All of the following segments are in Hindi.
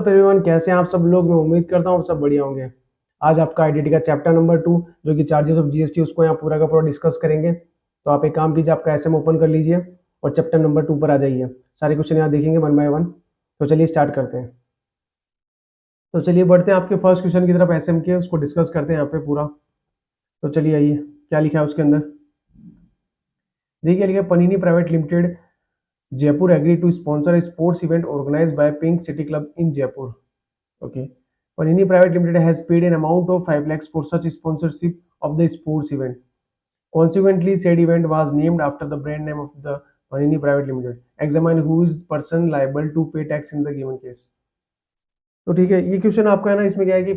व्हाट्सअप एवरीवन, कैसे हैं आप सब लोग। मैं उम्मीद करता हूँ आप सब बढ़िया होंगे। आज आपका आईडीटी का चैप्टर नंबर 2 जो कि चार्जेस ऑफ जीएसटी, उसको यहाँ पूरा का पूरा डिस्कस करेंगे। तो आप एक काम कीजिए, आपका एसएम ओपन कर लीजिए और चैप्टर नंबर 2 पर आ जाइए। सारे क्वेश्चन यहाँ देखेंगे वन बाय वन। तो चलिए स्टार्ट करते हैं। तो चलिए बढ़ते हैं आपके फर्स्ट क्वेश्चन की तरफ, एसएम के, उसको डिस्कस करते हैं यहाँ पे पूरा। तो चलिए आइए, क्या लिखा है उसके अंदर। देखिए लिखा है, Panini private limited Jaipur agree to sponsor sports event organised by Pink City Club in Jaipur. Okay. Panini Private Limited has paid an amount of 5 lakhs for such sponsorship of the sports event. Consequently, said event was named after the brand name of the Panini Private Limited. Examine who is person liable to pay tax in the given case. तो ठीक है, ये क्वेश्चन आपका है ना, इसमें क्या है कि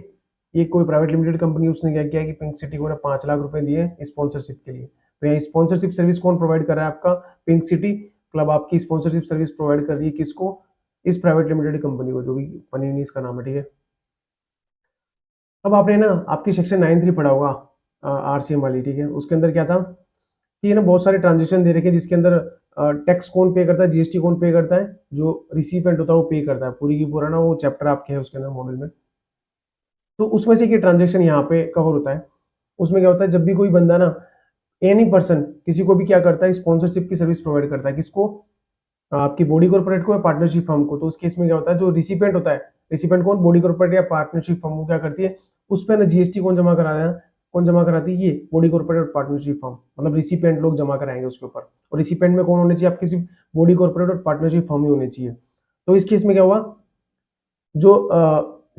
ये कोई प्राइवेट लिमिटेड कंपनी, उसने क्या किया कि पिंक सिटी को ना 5 लाख रुपए दिए स्पॉन्सरशिप के लिए। तो यहाँ स्पॉन्सरशिप सर्विस कौन प्रोवाइड कर रहा है? आपका पिंक सिटी क्लब आपकी स्पॉन्सरशिप सर्विस प्रोवाइड कर रही है किसको? इस प्राइवेट लिमिटेड कंपनी को, जो भी पनीनी इसका नाम है। ठीक है, अब आपने ना आपकी सेक्शन 9(3) पढ़ा होगा आरसीएम वाली। ठीक है, उसके अंदर क्या था कि ना बहुत सारे ट्रांजेक्शन दे रखे, जिसके अंदर टैक्स कौन पे करता है, जीएसटी कौन पे करता है, जो रिसिपेंट होता है वो पे करता है। पूरी की पूरा ना वो चैप्टर आपके है उसके अंदर मॉडल में। तो उसमें से क्या ट्रांजेक्शन यहाँ पे कवर होता है। उसमें क्या होता है, जब भी कोई बंदा ना, एनी पर्सन किसी को भी क्या करता है, स्पॉन्सरशिप की सर्विस प्रोवाइड करता है किसको? आपकी बॉडी कॉर्पोरेट को या पार्टनरशिप फर्म को। तो उस केस में क्या होता है, जो रिसिपेंट होता है, रिसिपेंट कौन? बॉडी कॉर्पोरेट या पार्टनरशिप फर्म, वो क्या करती है, उस पर ना जीएसटी कौन जमा करा है? कौन जमा कराती है? ये बॉडी कॉर्पोरेट और पार्टनरशिप फर्म, मतलब रिसिपेंट लोग जमा कराएंगे उसके ऊपर। और रिसिपेंट में कौन होने चाहिए? आपकी सिर्फ बॉडी कॉर्पोरेट और पार्टनरशिप फर्म ही होने चाहिए। तो इस केस में क्या हुआ, जो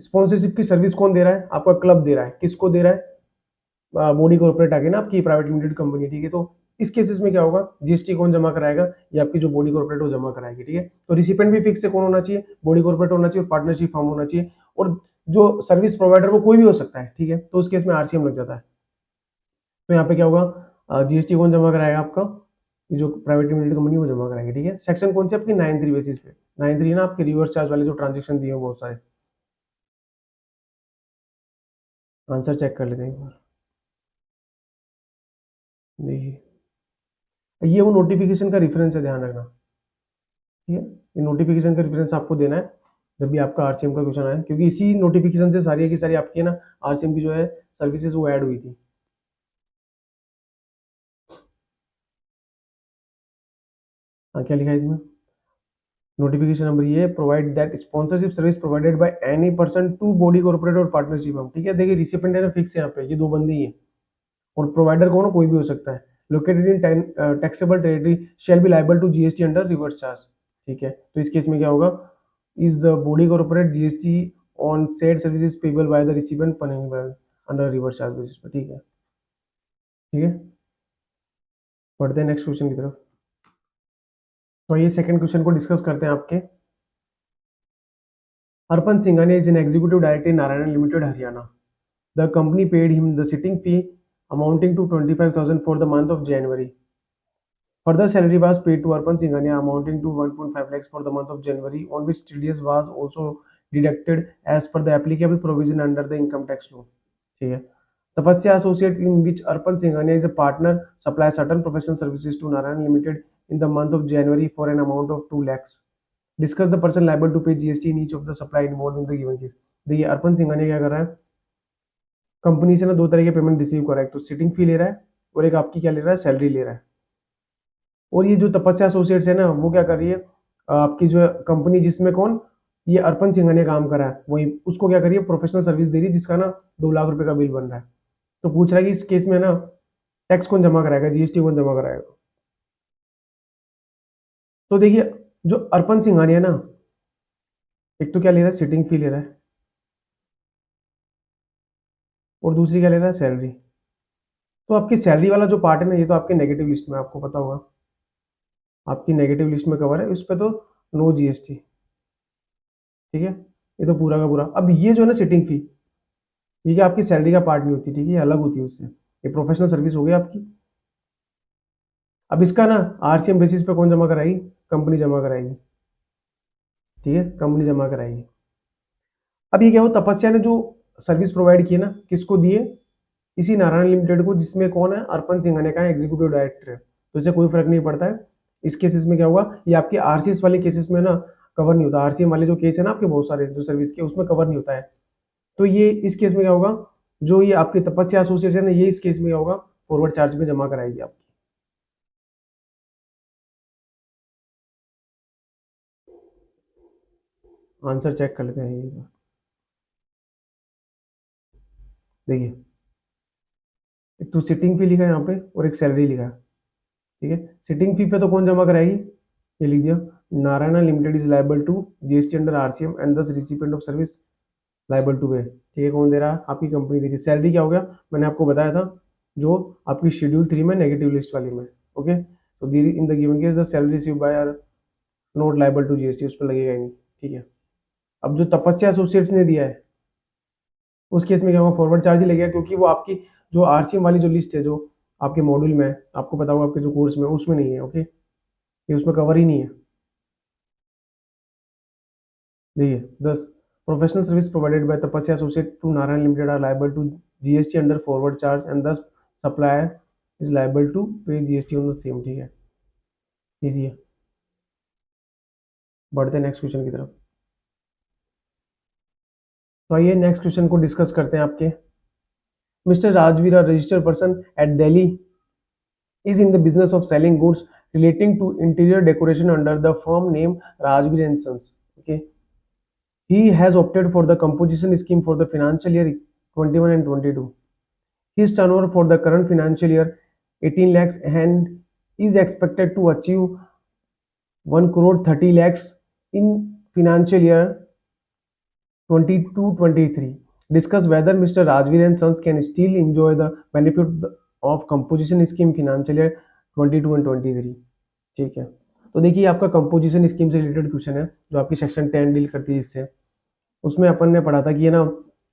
स्पॉन्सरशिप की सर्विस कौन दे रहा है? आपका क्लब दे रहा है। किसको दे रहा है? बॉडी कॉर्पोरेट आगे ना आपकी प्राइवेट लिमिटेड कंपनी। ठीक है, तो इस केसेस में क्या होगा, जीएसटी कौन जमा कराएगा? ये आपकी जो बॉडी कॉर्पोरेट वो जमा कराएगी। ठीक है, तो रिसिपेंट भी फिक्स है, कौन होना चाहिए? बॉडी कॉर्पोरेट होना चाहिए और पार्टनरशिप फर्म होना चाहिए। और जो सर्विस प्रोवाइडर वो कोई भी हो सकता है। ठीक है, तो उस केस में आरसीएम लग जाता है। तो यहाँ पे क्या होगा, जीएसटी कौन जमा कराएगा? आपका जो प्राइवेट लिमिटेड कंपनी वो जमा कराएगी। ठीक है, सेक्शन कौन सी आपकी? 9(3) बेसिस पे। 9(3) ना आपके रिवर्स चार्ज वाले जो ट्रांजेक्शन दिए बहुत सारे। आंसर चेक कर लेते हैं एक बार। देखिए, ये वो नोटिफिकेशन का रेफरेंस है, ध्यान रखना। ठीक है, ये नोटिफिकेशन का रेफरेंस आपको देना है जब भी आपका आरसीएम का क्वेश्चन आए, क्योंकि इसी नोटिफिकेशन से सारी की सारी आपकी ना आरसीएम की जो है सर्विसेज वो ऐड हुई थी। हाँ, क्या लिखा है इसमें? नोटिफिकेशन नंबर ये, provide that sponsorship service provided by any person to body corporate और पार्टनरशिप हम। ठीक है, देखिए रिसिपेंट है ना फिक्स है यहाँ पे, ये दो बंदे ही है। और प्रोवाइडर कौन? कोई भी हो सकता है। Located in taxable territory shall be liable to GST under reverse charge. ठीक है, तो इस केस में क्या होगा, is the body corporate GST on said services payable by the recipient under reverse charge basis पे। ठीक है, ठीक है, बढ़ते हैं नेक्स्ट क्वेश्चन की तरफ। तो ये सेकंड क्वेश्चन को डिस्कस करते हैं आपके। Arpan Singhania is an executive director in Narayan limited Haryana. The company paid him the sitting fee amounting to 25,000 for the month of January. Further salary was paid to Arpan Singhania amounting to 1.5 lakhs for the month of January, on which TDS was also deducted as per the applicable provision under the income tax law. ठीक है, Tapasya Associate, in which Arpan Singhania is a partner, supplies certain professional services to Narayan Limited in the month of January for an amount of 2 lakhs. Discuss the person liable to pay GST in each of the supply involved in the given case. देखिए अर्पन सिंघानिया क्या कर रहा है, कंपनी से ना दो तरह के पेमेंट रिसीव कर रहा है, एक तो सिटिंग फी ले रहा है और एक आपकी क्या ले रहा है, सैलरी ले रहा है। और ये जो तपस्या एसोसिएट्स है ना, वो क्या कर रही है, आपकी जो कंपनी जिसमें कौन, ये अर्पन सिंघानिया काम कर रहा है, वही उसको क्या करिए, प्रोफेशनल सर्विस दे रही है, जिसका ना 2 लाख रुपए का बिल बन रहा है। तो पूछ रहा है कि इस केस में ना टैक्स कौन जमा कराएगा, जीएसटी कौन जमा कराएगा। तो देखिए जो अर्पन सिंघानिया ना, एक तो क्या ले रहा है, सिटिंग फी ले रहा है, और दूसरी क्या ले रहा है, सैलरी। तो आपकी सैलरी वाला जो पार्ट है ना, ये तो आपके नेगेटिव लिस्ट में, आपको पता होगा आपकी नेगेटिव लिस्ट में कवर है, उस पर तो नो जीएसटी। ठीक है, ये तो पूरा का पूरा। अब ये जो है ना सिटिंग फी, ये क्या आपकी सैलरी का पार्ट नहीं होती। ठीक है, ये अलग होती है उससे, ये प्रोफेशनल सर्विस हो गई आपकी। अब इसका ना आरसीएम बेसिस पे कौन जमा कराएगी, कंपनी जमा कराएगी। ठीक है, कंपनी जमा कराएगी। अब ये क्या हो, तपस्या ने जो सर्विस प्रोवाइड की है ना, किसको दिए, इसी नारायण लिमिटेड को, जिसमें कौन है, अर्पन सिंघानिया का एग्जीक्यूटिव डायरेक्टर है। तो इससे कोई फर्क नहीं पड़ता है। इस केसेस में क्या हुआ, ये आपके आरसीएस वाले केसेस में ना कवर नहीं होता। आरसीएम वाले जो केस है ना आपके बहुत सारे जो सर्विस के, उसमें कवर नहीं होता है। तो ये इस केस में क्या होगा, जो ये आपकी तपस्या एसोसिएशन है, ये इस केस में क्या होगा, फॉरवर्ड चार्ज में जमा कराएगी आपकी। आंसर चेक कर लेते हैं ये बार। देखिए, एक तो सिटिंग फी लिखा है यहाँ पे और एक सैलरी लिखा है, ठीक है। सिटिंग फी पे तो कौन जमा कराएगी, ये लिख दिया, Narayana limited is liable to GST under RCM and दस recipient of service liable to pay, ठीक है। कौन दे रहा है, आपकी कंपनी दे रही है। सैलरी क्या हो गया, मैंने आपको बताया था, जो आपकी शेड्यूल 3 में नेगेटिव लिस्ट वाली में, ओके। तो in the given case the salary receive by are not liable to GST, उस पर लगेगा ही नहीं, ठीक है। अब जो तपस्या एसोसिएट्स ने दिया है, उस केस में क्या होगा, फॉरवर्ड चार्ज ही लगेगा, क्योंकि वो आपकी जो आरसीएम वाली जो लिस्ट है, जो आपके मॉड्यूल में है, आपको पता होगा आपके जो कोर्स में, उसमें नहीं है, ओके। ये उसमें कवर ही नहीं है। देखिए, 10 professional service provided by Tapasya associate to Narayan limited are liable to GST under forward charge and this supplier is liable to pay GST on the same, ठीक है। इजी है। बढ़ते हैं नेक्स्ट क्वेश्चन की तरफ। तो आइए नेक्स्ट क्वेश्चन को डिस्कस करते हैं आपके। Mister Rajveer, a registered person at Delhi, is in the business of selling goods relating to interior decoration under the firm name Rajveer and Sons. Okay, he has opted for the composition scheme for the financial year 21 and 22. His turnover for the current financial year 18 lakhs and is expected to achieve 1 crore 30 lakhs in financial year 22-23. Discuss whether Mr. Rajveer and Sons can still enjoy the benefit of composition scheme financial year 22 and 23. ठीक है। तो देखिए, आपका कंपोजिशन स्कीम से रिलेटेड क्वेश्चन है, जो आपकी सेक्शन 10 डील करती है इससे। उसमें अपन ने पढ़ा था कि, है ना,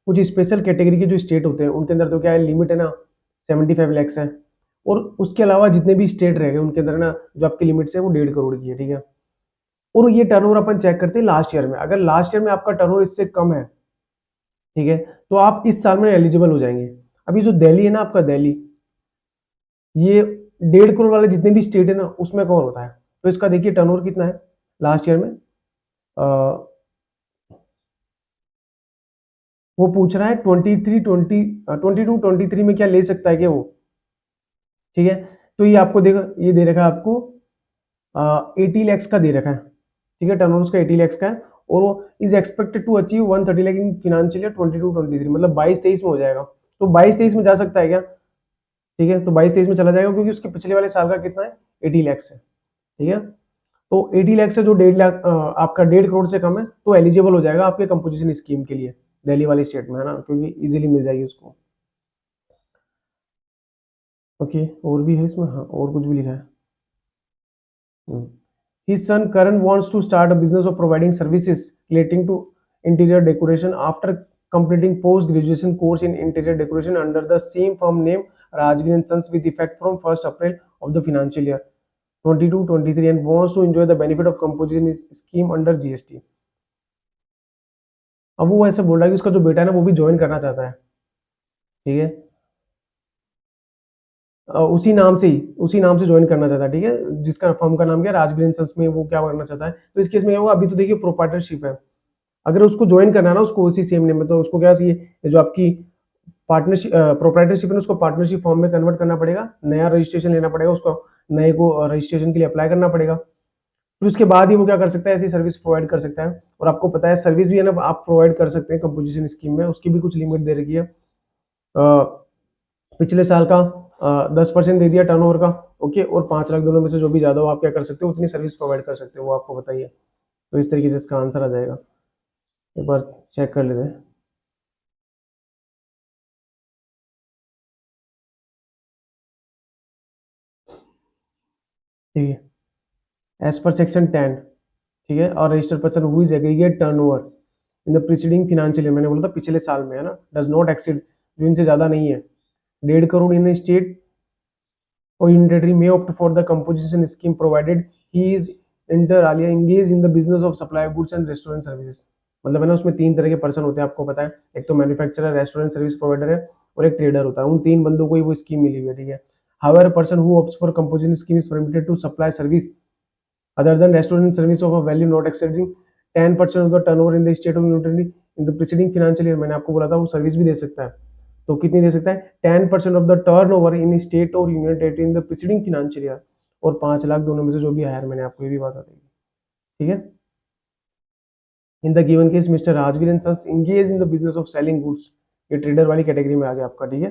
कुछ स्पेशल कैटेगरी के जो स्टेट होते हैं, उनके अंदर तो क्या है, लिमिट है ना 75 लैक्स है, और उसके अलावा जितने भी स्टेट रह गए उनके अंदर ना जो आपकी लिमिट है वो 1.5 करोड़ की है, ठीक है। और ये टर्नओवर अपन चेक करते हैं लास्ट ईयर में। अगर लास्ट ईयर में आपका टर्नओवर इससे कम है, ठीक है, तो आप इस साल में एलिजिबल हो जाएंगे। अभी जो दिल्ली है ना आपका, दिल्ली, ये 1.5 करोड़ वाले जितने भी स्टेट है ना, उसमें कवर होता है। तो इसका देखिए टर्नओवर कितना है लास्ट ईयर में। वो पूछ रहा है 22-23 में क्या ले सकता है क्या वो, ठीक है। तो ये आपको देगा, ये दे रखा है आपको 80 लैक्स का दे रखा है, ठीक है। टर्नओवर उसका 80 लैक्स का है, और वो is expected to achieve 130 lakh in financial year 22-23, मतलब 22-23 में हो जाएगा। तो 22-23 में जा सकता है क्या, ठीक है। तो 22-23 में चला जाएगा, क्योंकि उसके पिछले वाले साल का कितना है, 80 लैक्स है, ठीक है। तो 80 लाख से जो 1.5 लाख आपका 1.5 करोड़ से कम है, तो एलिजिबल हो जाएगा आपके कंपोजिशन स्कीम के लिए दिल्ली वाली स्टेट में, है ना, क्योंकि इजीली मिल जाएगी उसको। ओके, और भी है इसमें, हाँ, और कुछ भी लिखा है। His son Karan wants to start a business of providing services relating to interior decoration after completing post-graduation course in interior decoration under the same firm name Rajveer and Sons with effect from 1st April of the financial year 22-23 and wants to enjoy the benefit of composition scheme under GST. अब वो ऐसे बोल रहा है कि उसका जो बेटा है ना, वो भी ज्वाइन करना चाहता है, ठीक है। उसी नाम से ज्वाइन करना चाहता है, ठीक है, जिसका फर्म का नाम क्या है, राजवीर एंड सन्स में वो क्या करना चाहता है। तो इस केस में क्या होगा, अभी तो देखिए प्रोप्राइटरशिप है, अगर उसको ज्वाइन करना है ना उसको उसी सेम नेम में, तो उसको क्या चाहिए, जो आपकी पार्टनरशिप प्रोप्राइटरशिप है उसको पार्टनरशिप फॉर्म में कन्वर्ट करना पड़ेगा, नया रजिस्ट्रेशन लेना पड़ेगा उसको, नए को रजिस्ट्रेशन के लिए अप्लाई करना पड़ेगा। फिर उसके बाद ही वो क्या कर सकता है, ऐसी सर्विस प्रोवाइड कर सकता है। और आपको पता है सर्विस भी है ना आप प्रोवाइड कर सकते हैं कंपोजिशन स्कीम में, उसकी भी कुछ लिमिट दे रखी है। पिछले साल का 10% दे दिया टर्नओवर का, ओके, और 5 लाख दोनों में से जो भी ज्यादा हो आप क्या कर सकते हो, उतनी सर्विस प्रोवाइड कर सकते हो, वो आपको बताइए। तो इस तरीके से इसका आंसर आ जाएगा। एक बार चेक कर लेते हैं। ठीक है, एज पर सेक्शन 10, ठीक है, और registered person who is aggregate turnover in the preceding financial year, मैंने बोला था पिछले साल में, है ना, डज नॉट एक्सीड, जो इनसे ज्यादा नहीं है 1.5 करोड़ इन state or unitary may opt for the composition scheme provided he is inter alia engaged in the business of supply of goods and restaurant services। मतलब है ना, उसमें 3 तरह के पर्सन होते हैं, आपको पता है, एक तो मैन्युफैक्चरर, रेस्टोरेंट सर्विस प्रोवाइडर है, और एक ट्रेडर होता है। उन 3 बंदों को ही वो स्कीम मिली हुई है, ठीक है। However person who opts for composition scheme is permitted to supply service other than restaurant service of a value not exceeding 10% of the turnover in the state of union in the preceding financial year, मैंने आपको बोला था वो सर्विस भी दे सकता है, तो कितनी दे सकता है 10% of the turnover in state और union territory in the preceding financial year, और 5 लाख दोनों में से जो भी हायर, मैंने आपको ये भी बता दी, ठीक है। In the given case mister Rajveer and sons engage in the business of selling goods, ये ट्रेडर वाली कैटेगरी में आ गया आपका, ठीक है।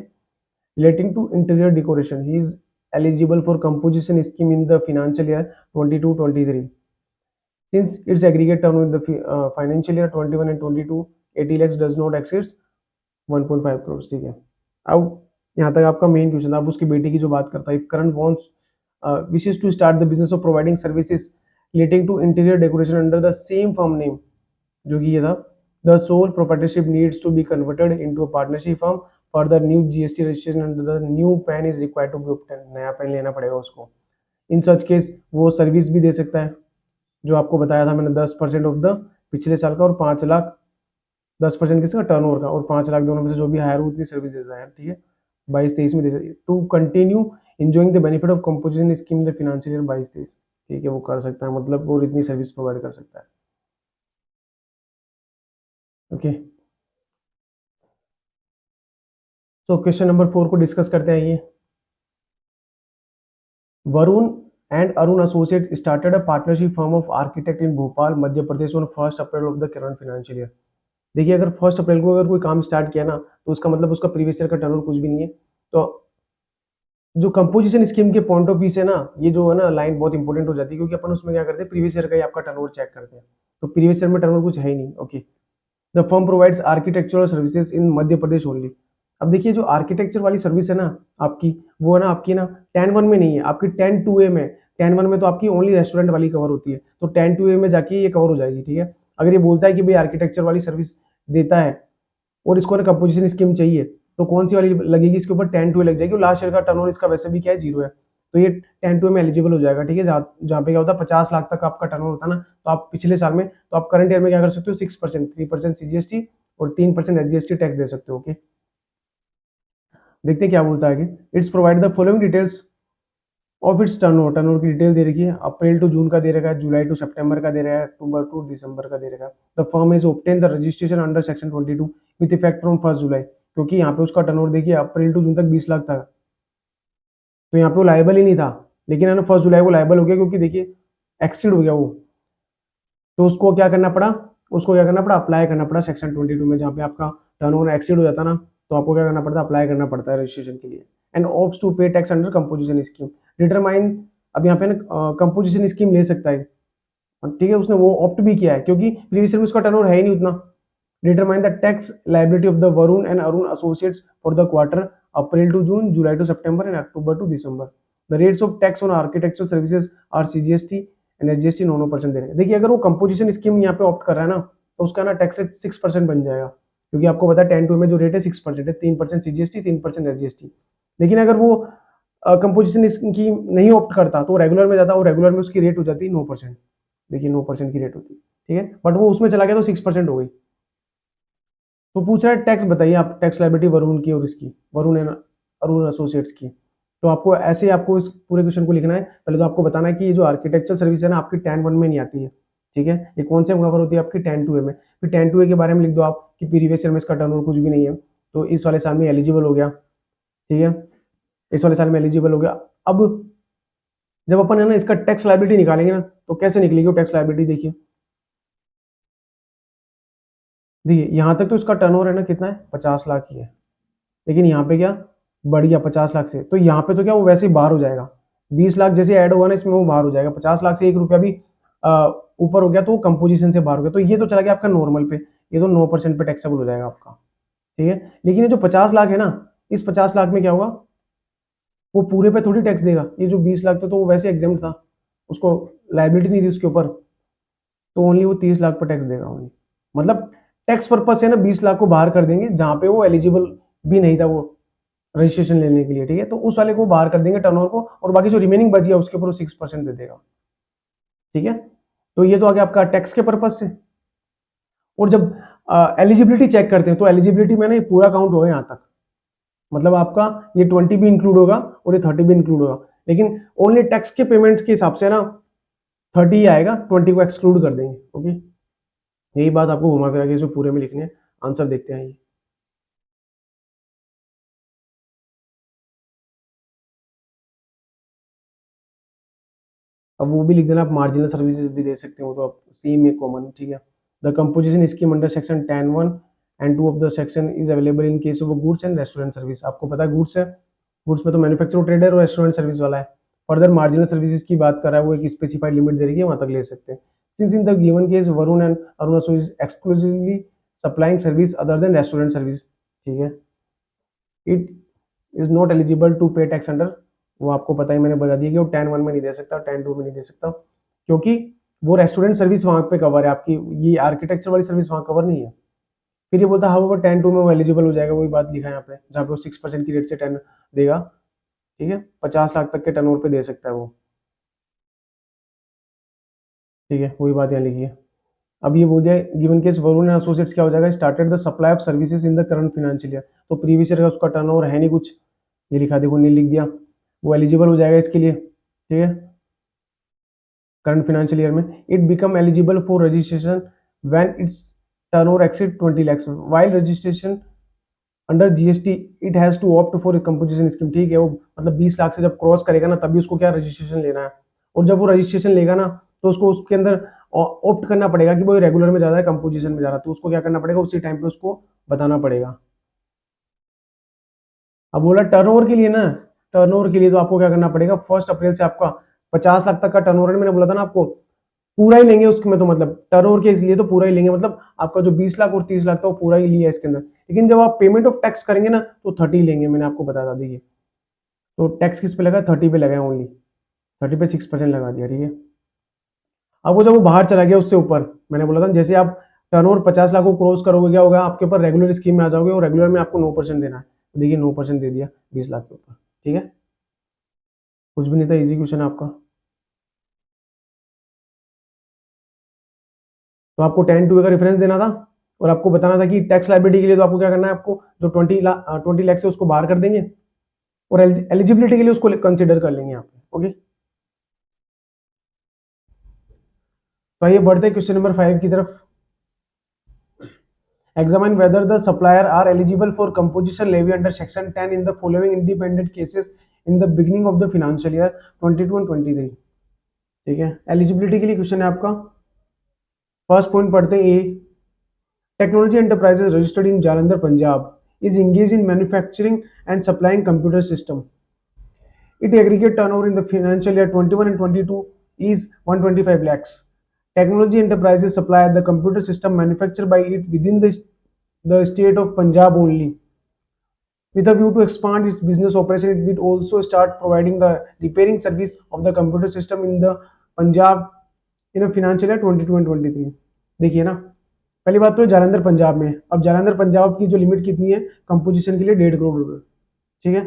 Relating to interior decoration he is eligible for composition scheme in the financial year 22-23 since its aggregate turnover in the financial year 21 and 22 80 lakhs does not exceed 1.5 crore, ठीक है। अब यहाँ तक आपका मेन क्वेश्चन था। अब उसकी बेटी की जो बात करता है, if Karan wants wishes to start the business of providing services relating to interior decoration under the same firm name, जो कि ये था, the sole proprietorship needs to be converted into a partnership firm, further new GST registration under the new PAN is required to be obtained, नया पैन लेना पड़ेगा उसको। इन सच केस वो सर्विस भी दे सकता है, जो आपको बताया था मैंने 10% ऑफ द पिछले साल का और 5 लाख 10% किसका टर्नओवर का, और 5 लाख दोनों में से जो भी हायर हो उतनी सर्विस देता है, ठीक है। 22-23 में दे सकते to continue enjoying the benefit of composition scheme the financial year 22-23, ठीक है, वो कर सकता है, मतलब वो इतनी सर्विस प्रोवाइड कर सकता है, ओके। सो क्वेश्चन नंबर 4 को डिस्कस करते हैं। ये Varun and Arun Associates started a partnership firm of architect in Bhopal, Madhya Pradesh on 1 April of the current financial year। देखिए अगर 1 अप्रैल को अगर कोई काम स्टार्ट किया ना, तो उसका मतलब उसका प्रीवियस ईयर का टर्नओवर कुछ भी नहीं है। तो जो कंपोजिशन स्कीम के पॉइंट ऑफ व्यू से ना, ये जो है ना लाइन बहुत इंपॉर्टेंट हो जाती है, क्योंकि अपन उसमें क्या करते हैं, प्रीवियस ईयर का ही आपका टर्नओवर चेक करते हैं, तो प्रीवियस ईयर में टर्नओवर कुछ है ही नहीं, okay. The firm provides architectural services in Madhya Pradesh only. अब देखिए जो आर्किटेक्चर वाली सर्विस है ना आपकी, वो है ना आपकी ना 10-1 में नहीं है, आपकी 10-2A में। 10-1 में तो आपकी ओनली रेस्टोरेंट वाली कवर होती है, तो 10-2A में जाके ये कवर हो जाएगी, ठीक है। अगर ये बोलता है कि भाई आर्किटेक्चर वाली सर्विस देता है और इसको ना कंपोजिशन स्कीम चाहिए, तो कौन सी वाली लगेगी इसके ऊपर, 10-2A लग जाएगी। लास्ट ईयर का टर्नओवर इसका वैसे भी क्या है, 0 है, तो ये 10-2A में एलिजिबल हो जाएगा, ठीक है। जहाँ पे क्या होता है 50 लाख तक आपका टर्नओवर होता है ना, तो आप पिछले साल में, तो आप करंट ईयर में क्या कर सकते हो, 6%, 3% CGST और 3% SGST टैक्स दे सकते हो, ओके। देखते हैं क्या बोलता है कि it's provide the following details of its turnover की डिटेल दे रखी है। अप्रैल टू जून का दे रखा है, जुलाई टू सितंबर का दे रहा है, अक्टूबर टू दिसंबर का दे रखा है। The firm is obtain the registration under section 22 with effect from 1 जुलाई, क्योंकि यहाँ पे उसका टर्नओवर देखिए अप्रैल टू जून तक 20 लाख था, तो यहाँ पे वो लायबल ही नहीं था, लेकिन है ना 1 जुलाई को लायबल हो गया, क्योंकि देखिए एक्सीड हो गया वो, तो उसको क्या करना पड़ा, अप्लाई करना पड़ा सेक्शन 22 में, जहाँ पे आपका टर्नओवर एक्सीड हो जाता ना, तो आपको क्या करना पड़ता है, अप्लाई करना पड़ता है रजिस्ट्रेशन के लिए। And opts to pay tax under composition scheme determine. अब यहाँ पे ना कंपोजिशन स्कीम ले सकता है, ठीक है, उसने वो ऑप्ट भी किया है, क्योंकि प्रीवियस में उसका टर्नओवर है ही नहीं उतना। Determine the tax liability of the Varun and Arun associates for the quarter April to June, July to September and October to December. The rates of tax on architectural services are CGST and SGST 9% दे रहे हैं। देखिए अगर वो कंपोजिशन स्कीम यहाँ पे ऑप्ट कर रहा है ना, तो उसका ना टैक्स रेट 6% बन जाएगा, क्योंकि आपको पता है 10-2 में जो रेट है 6% है, 3% CGST 3% SGST। लेकिन अगर वो कंपोजिशन स्कीम नहीं ऑप्ट करता, तो रेगुलर में जाता, और रेगुलर में उसकी रेट हो जाती है 9%, देखिए 9% की रेट होती है, ठीक है। बट वो उसमें चला गया तो 6% हो गई। तो पूछ रहा है टैक्स बताइए आप, टैक्स लायबिलिटी वरुण की और इसकी, वरुण एंड अरुण एसोसिएट्स की। तो आपको ऐसे आपको इस पूरे क्वेश्चन को लिखना है। पहले तो आपको बताना है कि ये जो आर्किटेक्चर सर्विस है ना आपकी 10-1 में नहीं आती है, ठीक है। ये कौन से कवर होती है आपकी 10-2A में। फिर 10-2A के बारे में लिख दो आप कि प्रीवियस ईयर में इसका टर्नओवर कुछ भी नहीं है, तो इस वाले साल में एलिजिबल हो गया, ठीक है, इस वाले साल में एलिजिबल हो गया। अब जब अपन है ना इसका टैक्स लायबिलिटी निकालेंगे ना, तो कैसे निकलेगी वो टैक्स लायबिलिटी, देखिए यहाँ तक तो इसका टर्नओवर है ना कितना है, 50 लाख ही है, लेकिन यहाँ पे क्या बढ़ गया 50 लाख से, तो यहाँ पे तो क्या वो वैसे ही बाहर हो जाएगा। 20 लाख जैसे ऐड होगा ना इसमें, वो बाहर हो जाएगा। 50 लाख से 1 रुपया भी ऊपर हो गया तो वो कंपोजिशन से बाहर हो गया, तो ये तो चला गया आपका नॉर्मल पे, ये तो 9% पे टैक्सेबल हो जाएगा आपका, ठीक है। लेकिन ये जो 50 लाख है ना, इस 50 लाख में क्या होगा, वो पूरे पे थोड़ी टैक्स देगा। ये जो 20 लाख था तो वो वैसे एग्जाम्प्ट था, उसको लायबिलिटी नहीं थी उसके ऊपर, तो ओनली वो 30 लाख पर टैक्स देगा ओनली। मतलब टैक्स पर्पज से ना 20 लाख को बाहर कर देंगे, जहां पे वो एलिजिबल भी नहीं था वो रजिस्ट्रेशन लेने के लिए, ठीक है। तो उस वाले को बाहर कर देंगे टर्नओवर को, और बाकी जो रिमेनिंग बच गया उसके ऊपर 6% दे देगा, ठीक है। तो ये तो आ गया आपका टैक्स के पर्पज से। और जब एलिजिबिलिटी चेक करते हैं, तो एलिजिबिलिटी में ना ये पूरा काउंट होगा यहाँ तक, मतलब आपका ये 20 भी इंक्लूड होगा और ये 30 भी इंक्लूड होगा, लेकिन ओनली टैक्स के पेमेंट के हिसाब से ना 30 ही आएगा, 20 को एक्सक्लूड कर देंगे, ओके। यही बात आपको घुमा फिरा के इसमें पूरे में लिखने हैं। आंसर देखते हैं ये। अब वो भी लिख देना, आप मार्जिनल सर्विसेज भी दे सकते हो, तो आप सेम है कॉमन, ठीक है। The composition scheme under section 10(1) and 2 of the section is available in case of goods and restaurant service. आपको पता है गुड्स है, गुड्स में तो मैन्युफैक्चर ट्रेडर और रेस्टोरेंट सर्विस वाला है। फर्दर मार्जिनल सर्विसेज की बात कर रहा है, वो एक स्पेसिफाइड लिमिट दे रही है, वहां तक ले सकते हैं। Since in the given case Varun and Aruna so is exclusively supplying service other than restaurant service, ठीक है। It is not eligible to pay tax under, वो आपको पता ही, मैंने बता दिया कि वो 10(1) में नहीं दे सकता, 10(2) में नहीं दे सकता, क्योंकि वो रेस्टोरेंट सर्विस वहां पे कवर है आपकी, ये आर्किटेक्चर वाली सर्विस वहां कवर नहीं है। फिर ये बोलता है हाउ 10(2) में वो एलिजिबल हो जाएगा, वही बात लिखा है यहाँ पे, जहाँ पे वो 6% की रेट से 10 देगा, ठीक है। 50 लाख तक के टर्नओवर पे दे सकता है वो, ठीक है, वही बात यहाँ लिखी है। अब ये बोल दिया given case Varun and associates क्या हो जाएगा, started the supply of services in the current financial year, तो प्रीवियस ईयर का उसका टर्नओवर है नहीं कुछ, ये लिखा, देखो नील लिख दिया, वो एलिजिबल हो जाएगा इसके लिए, ठीक है, करंट फाइनेंशियल ईयर में। It become eligible for registration when its turnover exceed 20 lakhs while registration under GST it has to opt for composition scheme, ठीक है। वो मतलब 20 लाख से जब क्रॉस करेगा ना, तभी उसको क्या रजिस्ट्रेशन लेना है, और जब वो रजिस्ट्रेशन लेगा ना, तो उसको उसके अंदर ऑप्ट करना पड़ेगा कि वो रेगुलर में जा रहा है कंपोजिशन में जा रहा है, तो उसको क्या करना पड़ेगा, उसी टाइम पे उसको बताना पड़ेगा। अब बोला टर्नओवर के लिए ना, टर्नओवर के लिए तो आपको क्या करना पड़ेगा, 1 अप्रैल से आपका 50 लाख तक का टर्नओवर, मैंने बोला था ना आपको, पूरा ही लेंगे उसमें, तो मतलब टर्नओवर के इसलिए तो पूरा ही लेंगे, मतलब आपका जो 20 लाख और 30 लाख था वो पूरा ही लिया इसके अंदर। लेकिन जब आप पेमेंट ऑफ टैक्स करेंगे ना, तो 30 लेंगे, मैंने आपको बता देखिए। तो टैक्स किस पे लगा, 30 पे लगा, ओनली 30 पे 6% लगा दिया, ठीक है। अब वो जब वो बाहर चला गया उससे ऊपर, मैंने बोला था जैसे आप टर्नओवर 50 लाख को क्रॉस करोगे, क्या होगा, आपके ऊपर रेगुलर स्कीम में आ जाओगे, और रेगुलर में आपको 9% देना है, तो देखिए 9% दे दिया 20 लाख के ऊपर, ठीक है। कुछ भी नहीं था, इजी क्वेश्चन है आपका। तो आपको 10(2) का रेफरेंस देना था, और आपको बताना था कि टैक्स लायबिलिटी के लिए तो आपको क्या करना है, आपको जो 20 लाख से उसको बाहर कर देंगे, और एलिजिबिलिटी के लिए उसको कंसिडर कर लेंगे यहाँ पे, ओके। तो आइए बढ़ते हैं क्वेश्चन नंबर 5 की तरफ। Examine whether the supplier are eligible for composition levy under section 10 in the following independent cases in the beginning of the financial year 22 and 23, ठीक है। एलिजिबिलिटी के लिए क्वेश्चन है आपका। फर्स्ट पॉइंट पढ़ते हैं, a technology enterprises registered in Jalandhar Punjab is engaged in manufacturing and supplying computer system. It aggregate turnover in the financial year 21 and 22 is 125 lakhs. Technology enterprises supply the computer system manufactured by it within the state of Punjab only. With a view to expand its business operation, it will also start providing the repairing service of the computer system in the Punjab in a financial year 22 and 23. देखिए ना, पहली बात तो जालंधर पंजाब में, अब जालंधर पंजाब की जो लिमिट कितनी है कंपोजिशन के लिए, 1.5 करोड़ रुपए, ठीक है।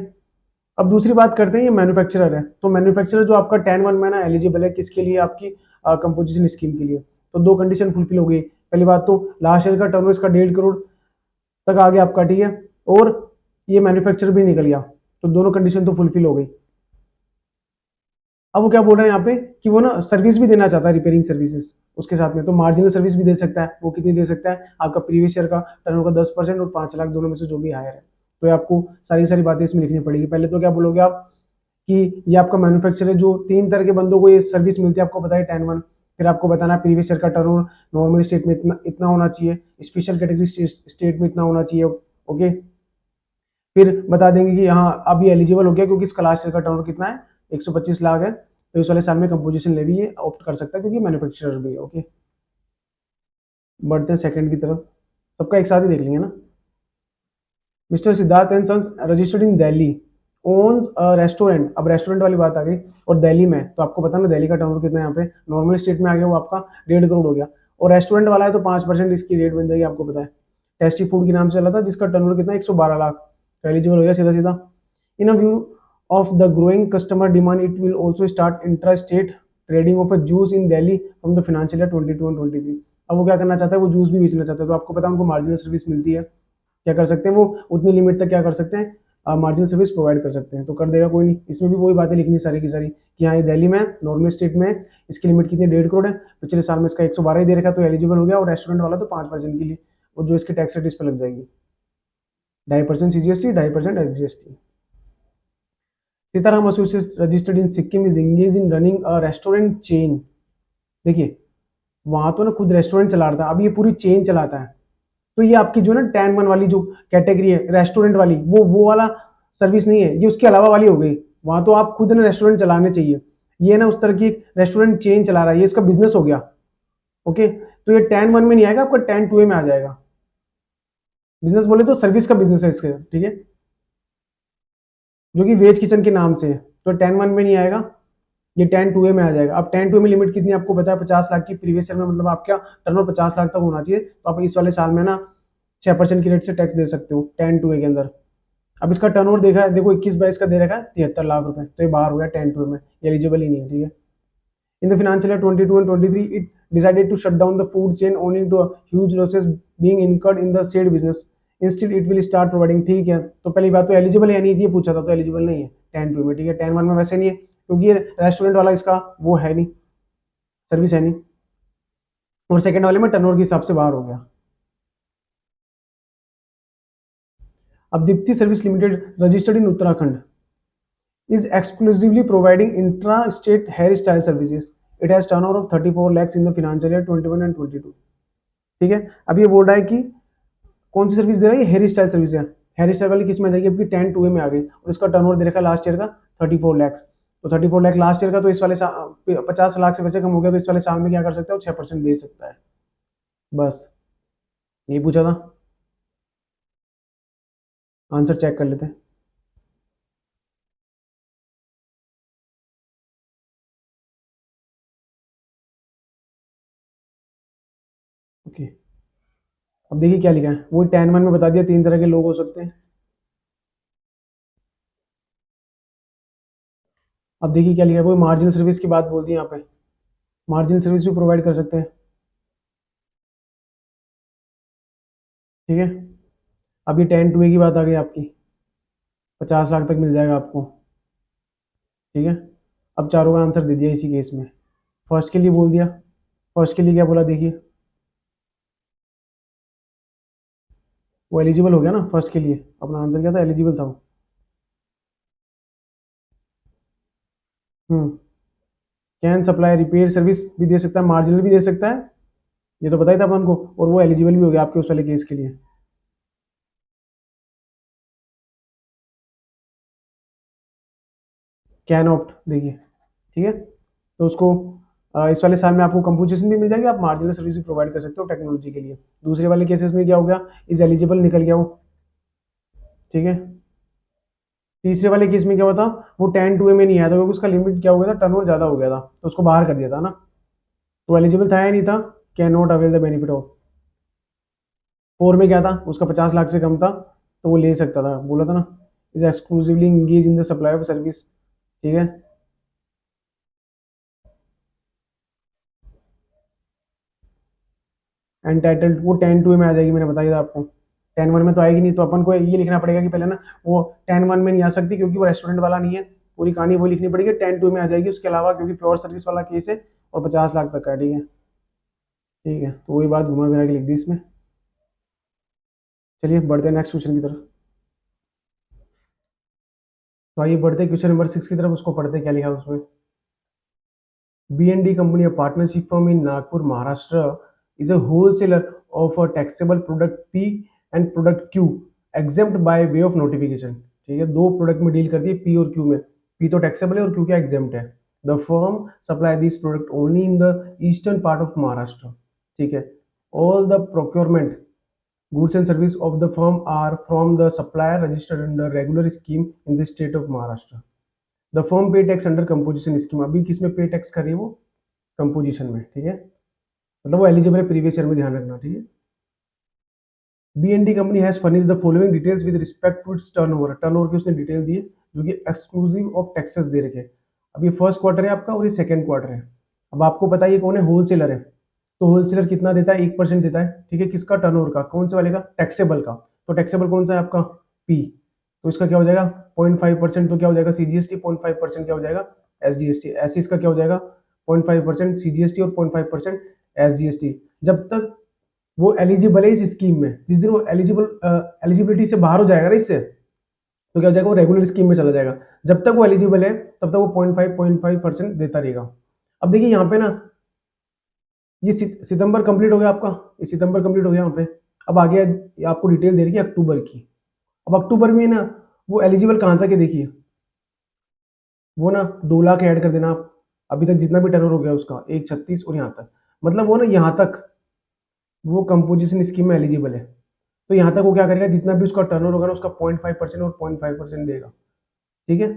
अब दूसरी बात करते हैं, ये मैन्युफैक्चरर है, तो मैन्युफैक्चरर जो आपका 10(1) में ना एलिजिबल है किसके लिए, आपकी कंपोजिशन स्कीम के लिए। तो दो कंडीशन फुलफिल हो गई, पहली बात तो लास्ट ईयर का टर्नओवर इसका 1.5 करोड़ तक आ गया आपका, ठीक है, और ये मैन्युफैक्चरर भी निकल गया, तो दोनों कंडीशन तो फुलफिल हो गई। अब वो क्या बोल रहे हैं यहाँ पे कि वो ना सर्विस भी देना चाहता है, रिपेयरिंग सर्विसेज उसके साथ में, तो मार्जिनल सर्विस भी दे सकता है। वो कितनी दे सकता है, आपका प्रीवियस ईयर का टर्नओवर का 10% और 5 लाख दोनों में से जो भी हायर है। तो आपको सारी बातें इसमें लिखनी पड़ेगी। पहले तो क्या बोलोगे आप कि ये आपका मैन्युफैक्चर है, जो 3 तरह के बंदों को ये सर्विस मिलती है, आपको बताया 10(1), फिर आपको बताना है प्रीवियस ईयर का टर्नओवर नॉर्मल स्टेट में इतना होना चाहिए, स्पेशल कैटेगरी स्टेट में इतना होना चाहिए, ओके। फिर बता देंगे कि हाँ अब ये एलिजिबल हो गया क्योंकि इसका लास्ट ईयर का टर्नओवर कितना है, 125 लाख है, तो इस वाले साल में कंपोजिशन लेवी ये ऑप्ट कर सकता है क्योंकि मैन्युफैक्चरर भी है, ओके। बढ़ते हैं सेकंड की तरफ, सबका एक साथ ही देख लेंगे ना। Mister Siddharth and sons registered in Delhi owns restaurant, अब रेस्टोरेंट वाली बात आ गई, और दिल्ली में, तो आपको पता ना दिल्ली का टर्नओवर कितना है, यहाँ पे नॉर्मल स्टेट में आ गया वो आपका 1.5 करोड़ हो गया, और रेस्टोरेंट वाला है तो 5% इसकी रेट बन जाएगी, आपको पता है। टेस्टी फूड के नाम से चला था जिसका टर्नओवर कितना 112 लाख, एलिजिबल हो गया सीधा सीधा। In a view of the growing customer demand, it will also start intra-state trading of a juice in Delhi from the financial year 22 and 23. अब वो क्या करना चाहता है, वो जूस भी बेचना चाहता है, तो आपको पता है उनको मार्जिनल सर्विस मिलती है, क्या कर सकते हैं वो उतनी लिमिट तक क्या कर सकते हैं, मार्जिनल सर्विस प्रोवाइड कर सकते हैं, तो कर देगा कोई नहीं। इसमें भी वही बातें लिखनी सारी की सारी कि हाँ ये दिल्ली में नॉर्मल स्टेट में इसकी लिमिट कितनी 1.5 करोड़ है, पिछले साल में इसका 112 ही दे रखा तो एलिजिबल हो गया, और रेस्टोरेंट वाला तो 5% के लिए, और जो इसकी टैक्स रेट इस पर लग जाएगी 2.5% CGST, 2.5% SGST। Sitaram associates registered in Sikkim is engage in running a restaurant chain. देखिए वहां तो ना खुद रेस्टोरेंट चला रहा था, अब ये पूरी चेन चलाता है। तो ये आपकी जो ना टैन वन वाली जो कैटेगरी है रेस्टोरेंट वाली, वो वाला सर्विस नहीं है, ये उसके अलावा वाली हो गई। वहां तो आप खुद ना रेस्टोरेंट चलाने चाहिए, ये ना उस तरह की रेस्टोरेंट चेन चला रहा है, ये इसका बिजनेस हो गया। ओके, तो ये टैन वन में नहीं आएगा, आपका टैन टू ए में आ जाएगा। बिजनेस बोले तो सर्विस का बिजनेस है इसके, ठीक है, जो कि वेज किचन के नाम से है, तो टैन वन में नहीं आएगा, ये टैन टू ए में आ जाएगा। अब टैन टू ए में लिमिट कितनी आपको पता है, 50 लाख की। प्रीवियस ईयर में मतलब आपका टर्नओवर 50 लाख तक होना चाहिए, तो आप इस वाले साल में ना 6% की रेट से टैक्स दे सकते हो टैन टू ए के अंदर। अब इसका टर्नओवर देखा है, देखो 21-22 का दे रखा है 73 लाख रुपए, तो ये बाहर हो गया टैन टू ए में, एलिजिबल ही नहीं है, ठीक है। In the financial year 22 and 23, it decided to shut down the food chain owing to huge losses being incurred in the said business. Instead, it will start providing। ठीक है, तो पहली बात तो एलिजिबल है नहीं थी, ये पूछा था, तो एलिजिबल नहीं है टैन टू में, ठीक है। टैन वन में वैसे नहीं है, क्योंकि ये रेस्टोरेंट वाला इसका वो है नहीं, सर्विस है नहीं, और सेकंड वाले में टर्नओवर के हिसाब से बाहर हो गया। अब Deepti service limited registered in Uttarakhand is exclusively providing intra-state hairstyle services. It has turnover of 34 lakhs in the financial year 21 and 22। ठीक है, अब ये बोल रहा है कि कौन सी सर्विस दे रहा है, ये हेयर स्टाइल सर्विस है। हेयर स्टाइल वाली किस में जाएगी, आपकी 10 2 में आ गई, और इसका टर्नओवर दे रखा लास्ट ईयर का 34 लाख। तो 34 लाख लास्ट ईयर का, तो इस वाले 50 लाख से वैसे कम हो गया, तो इस वाले साल में क्या कर सकता है, 6% दे सकता है। बस यही पूछा था, आंसर चेक कर लेते हैं। ओके, अब देखिए क्या लिखा है, वो 10 वन में बता दिया 3 तरह के लोग हो सकते हैं। अब देखिए क्या लिखा है, वो मार्जिनल सर्विस की बात बोल दी यहाँ पे, मार्जिनल सर्विस भी प्रोवाइड कर सकते हैं, ठीक है। अब ये 10 टू ए की बात आ गई आपकी, 50 लाख तक मिल जाएगा आपको, ठीक है। अब चारों का आंसर दे दिया इसी केस में। फर्स्ट के लिए बोल दिया, फर्स्ट के लिए क्या बोला देखिए, वो एलिजिबल हो गया ना फर्स्ट के लिए, अपना आंसर क्या था, एलिजिबल था वो। कैन सप्लाई रिपेयर सर्विस भी दे सकता है, मार्जिनल भी दे सकता है, ये तो बताया था अपन को, और वो एलिजिबल भी हो गया आपके उस वाले केस के लिए। कैन ऑप्ट देखिए, ठीक है, तो उसको इस वाले साल में आपको कंपोजिशन भी मिल जाएगी, आप मार्जिनल सर्विस भी प्रोवाइड कर सकते हो टेक्नोलॉजी के लिए। दूसरे वाले केसेस में क्या हो गया, इज एलिजिबल निकल गया वो, ठीक है। तीसरे वाले केस में क्या हुआ था, वो 10 टू ए में नहीं आया था, क्योंकि उसका लिमिट क्या हो गया था, टर्नओवर ज़्यादा हो गया था, तो उसको बाहर कर दिया था ना, तो एलिजिबल था या नहीं था, can not avail the benefit of. 4 में क्या था, उसका 50 लाख से कम था, तो वो ले सकता था, बोला था ना, is exclusively engage in the supply of service, ठीक है। एंटाइटल्ड वो 10 टू ए में आ जाएगी, मैंने बताया था आपको, 10 वन में तो आएगी नहीं, तो अपन को ये लिखना पड़ेगा कि पहले ना वो 10 वन में नहीं आ सकती, क्योंकि वो रेस्टोरेंट वाला नहीं है, पूरी कहानी वो लिखनी पड़ेगी 10 टू में आ जाएगी उसके अलावा, क्योंकि प्योर सर्विस वाला केस है और 50 लाख तक का, ठीक है। ठीक है, तो वही बात घुमा फिरा के लिख दी इसमें। चलिए बढ़ते हैं नेक्स्ट क्वेश्चन की तरफ। तो आइए बढ़ते हैं क्वेश्चन नंबर 6 की तरफ, उसको पढ़ते क्या लिखा उसमें। B&D company, a partnership firm in Nagpur, Maharashtra, is a wholesaler of a taxable product P and product Q exempt by way of notification। ठीक है, दो प्रोडक्ट में डील करती है P और Q में, P तो टैक्सेबल है और Q क्या एग्जेम्प्ट है। The firm supply this product only in the eastern part of Maharashtra, ठीक है। All the procurement goods and service of the firm are from the supplier registered under regular scheme in the state of Maharashtra। The firm पे टैक्स अंडर कंपोजिशन स्कीम, अभी किसमें पे टैक्स कर रही है वो, कंपोजिशन में, ठीक है, मतलब वो एलिजिबल है प्रीवियस ईयर में, ध्यान रखना, ठीक है। B&D company has furnish the following details with respect to its turnover, turnover की उसने डिटेल दी है, जो कि एक्सक्लूसिव ऑफ टैक्सेस दे रखे हैं। अब ये फर्स्ट क्वार्टर है आपका और ये सेकंड क्वार्टर है। अब आपको पता है ये कौन है, होलसेलर है, तो होलसेलर कितना देता है, 1% देता है, ठीक है, किसका, टर्नओवर का, कौन से वाले का, टैक्सेबल का। तो टैक्सेबल कौन सा है आपका, पी, तो इसका क्या हो जाएगा 0.5%, तो क्या हो जाएगा सीजीएसटी, 0.5% क्या हो जाएगा एसजीएसटी। ऐसे इसका क्या हो जाएगा 0.5% सीजीएसटी और 0.5% एसजीएसटी। जब तक वो एलिजिबल है इस स्कीम में, जिस दिन वो एलिजिबिलिटी से बाहर हो जाएगा ना इससे, तो क्या हो जाएगा वो रेगुलर स्कीम में चला जाएगा। जब तक वो एलिजिबल है तब तक वो 0.5% देता रहेगा। अब देखिए यहाँ पे ना ये सितंबर कंप्लीट हो गया आपका, ये सितंबर कंप्लीट हो गया यहाँ पे। अब आगे आपको डिटेल दे रही है अक्टूबर की। अब अक्टूबर में ना वो एलिजिबल कहाँ तक है देखिए, वो ना 2 लाख ऐड कर देना आप, अभी तक जितना भी टर्नओवर हो गया उसका 136 और यहाँ तक, मतलब वो ना यहाँ तक वो कंपोजिशन स्कीम में एलिजिबल है। तो यहाँ तक वो क्या करेगा, जितना भी उसका टर्नओवर होगा ना उसका 0.5% और 0.5% देगा, ठीक है।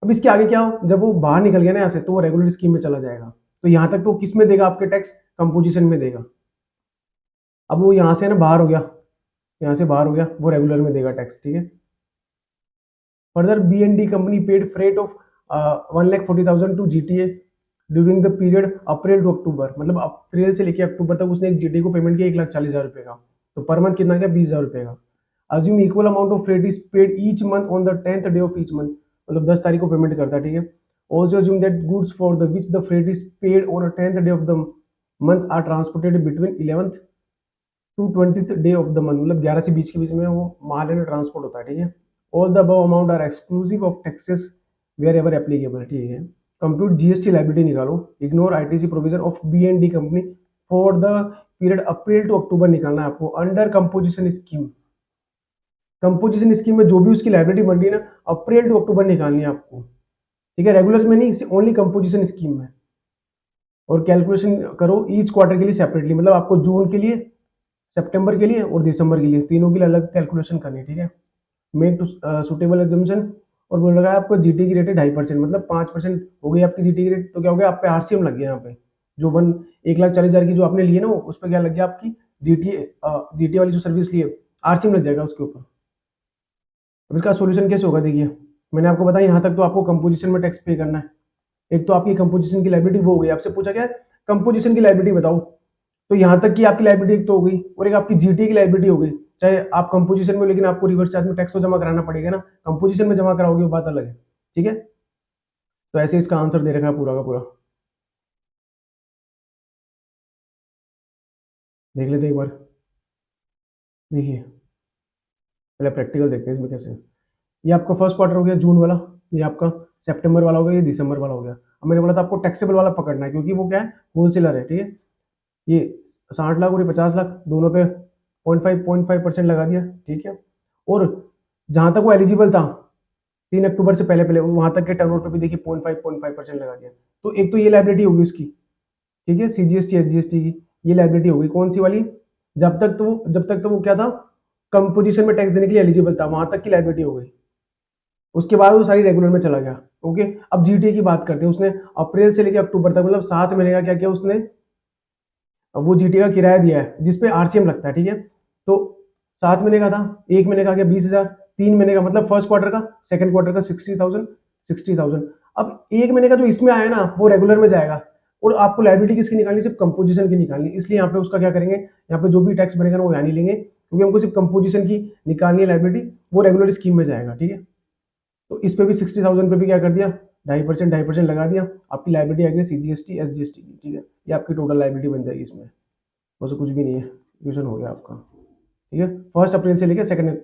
अब इसके आगे क्या हो, जब वो बाहर निकल गया ना यहाँ से तो वो रेगुलर स्कीम में चला जाएगा। तो यहाँ तक तो किस में देगा आपके टैक्स, कंपोजिशन में देगा। अब वो यहाँ से ना बाहर हो गया, यहाँ से बाहर हो गया, वो रेगुलर में देगा टैक्स, ठीक है। Further B and D company paid freight of 1,40,000 to GTA during the period April to October, मतलब अप्रैल से लेकर अक्टूबर तक उसने एक जीटीए को पेमेंट किया 1,40,000 रुपए का। तो पर मंथ कितना गया 20,000 रुपए का। Assume equal amount of freight is paid each month on the 10th day of each month, मतलब 10 तारीख को पेमेंट करता है, ठीक है। Also assume that goods for the which the freight is paid on a 10th day of the month are transported between 11th to 20th day of the month, मतलब 11 से 20 के बीच में वो माल है ट्रांसपोर्ट होता है, ठीक है। All the above amount are exclusive of taxes wherever applicable, ठीक है। कंप्यूट जीएसटी लायबिलिटी निकालो, ignore ITC provision of B and D company for the period April to October निकालना है आपको under composition scheme. Composition scheme में जो भी उसकी लायबिलिटी बन रही है ना अप्रैल टू अक्टूबर निकालनी है आपको, ठीक है। रेगुलर में नहीं, ओनली कंपोजिशन स्कीम में। और कैलकुलेशन करो ईच क्वार्टर के लिए सेपरेटली, मतलब आपको जून के लिए, सितंबर के लिए और दिसंबर के लिए तीनों के लिए अलग कैलकुलेशन करनी है, ठीक है। मेक सुटेबल एजम्पशन, और बोल रहा है आपको जीटी की रेट है 2.5%, मतलब 5% हो गई आपकी जीटी की रेट। तो क्या हो गया आप पे आरसीएम लग गया यहाँ पे, जो 1,40,000 की जो आपने ली है ना वो उस पर क्या लग गया आपकी जीटी वाली जो सर्विस ली है, आरसीएम लग जाएगा उसके ऊपर। अब इसका सोल्यूशन कैसे होगा देखिए, मैंने आपको बताया यहाँ तक तो आपको कंपोजिशन में टैक्स पे करना है। एक तो आपकी कंपोजिशन की लायबिलिटी वो हो गई, आपसे पूछा क्या है कंपोजिशन की लायबिलिटी बताओ, तो यहाँ तक की आपकी लायबिलिटी एक तो हो गई, और एक आपकी जीटी की लायबिलिटी हो गई। चाहे आप कंपोजिशन में, लेकिन आपको रिवर्स चार्ज में टैक्स तो जमा कराना पड़ेगा ना, कंपोजिशन में जमा कराओगे वो बात अलग है, ठीक है। तो ऐसे इसका आंसर दे रखा है पूरा का पूरा, देख लेते एक बार। देखिए पहले प्रैक्टिकल देखते हैं इसमें कैसे। ये आपका फर्स्ट क्वार्टर हो गया जून वाला, ये आपका सितंबर वाला हो गया, ये दिसंबर वाला हो गया। अब मैंने बोला था आपको टैक्सेबल वाला पकड़ना है, क्योंकि वो क्या है होलसेलर है, ठीक है। ये 60 लाख और ये 50 लाख, दोनों पे 0.5% लगा दिया, ठीक है। और जहां तक वो एलिजिबल था 3 अक्टूबर से पहले पहले वहां तक के टर्नओवर पे भी देखिए 0.5% लगा दिया। तो एक तो ये लाइबिलिटी होगी उसकी, ठीक है, सीजीएसटी एसजीएसटी की ये लाइबिलिटी होगी। कौन सी वाली, जब तक तो वो क्या था कंपोजिशन में टैक्स देने के लिए एलिजिबल था, वहां तक की लाइबिलिटी हो गई। उसके बाद वो सारी रेगुलर में चला गया, ओके। अब जीटीए की बात करते हैं, उसने अप्रैल से लेकर अक्टूबर तक मतलब 7 महीने का क्या किया उसने, अब वो जीटीए का किराया दिया है जिसपे आरसीएम लगता है, ठीक है। तो 7 महीने का था, 1 महीने का आ गया 20,000, 3 महीने का मतलब फर्स्ट क्वार्टर का, सेकंड क्वार्टर का 60,000। अब 1 महीने का जो इसमें आया ना वो रेगुलर में जाएगा, और आपको लायबिलिटी किसकी निकालनी, सिर्फ कंपोजिशन की निकालनी। इसलिए यहाँ पे उसका क्या करेंगे, यहाँ पे जो भी टैक्स बनेगा ना वो यहाँ नहीं लेंगे, क्योंकि हमको सिर्फ कंपोजिशन की निकालनी है लायबिलिटी, वो रेगुलर स्कीम में जाएगा, ठीक है। तो इस पे भी 60,000 पे भी क्या कर दिया 2.5% लगा दिया, आपकी लायबिलिटी आ गई सीजीएसटी एसजीएसटी की, ठीक है। ये आपकी टोटल लायबिलिटी बन जाएगी इसमें, बस कुछ भी नहीं है, क्वेश्चन हो गया आपका, ठीक है। 1 अप्रैल से लेकर 2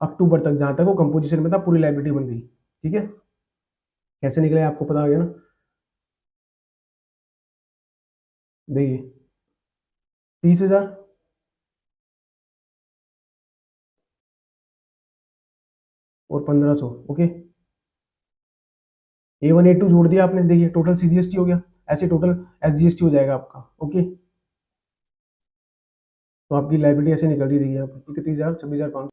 अक्टूबर तक जहां तक वो कंपोजिशन में था पूरी लायबिलिटी बन गई, ठीक है। कैसे निकले आपको पता हो गया ना। देखिए 30,000 और 1,500, ओके। A1 A2 जोड़ दिया आपने, देखिए टोटल सीजीएसटी हो गया, ऐसे टोटल एसजीएसटी हो जाएगा आपका, ओके। तो आपकी लायबिलिटी ऐसे निकल रही, देखिए आप 31,000 26,500।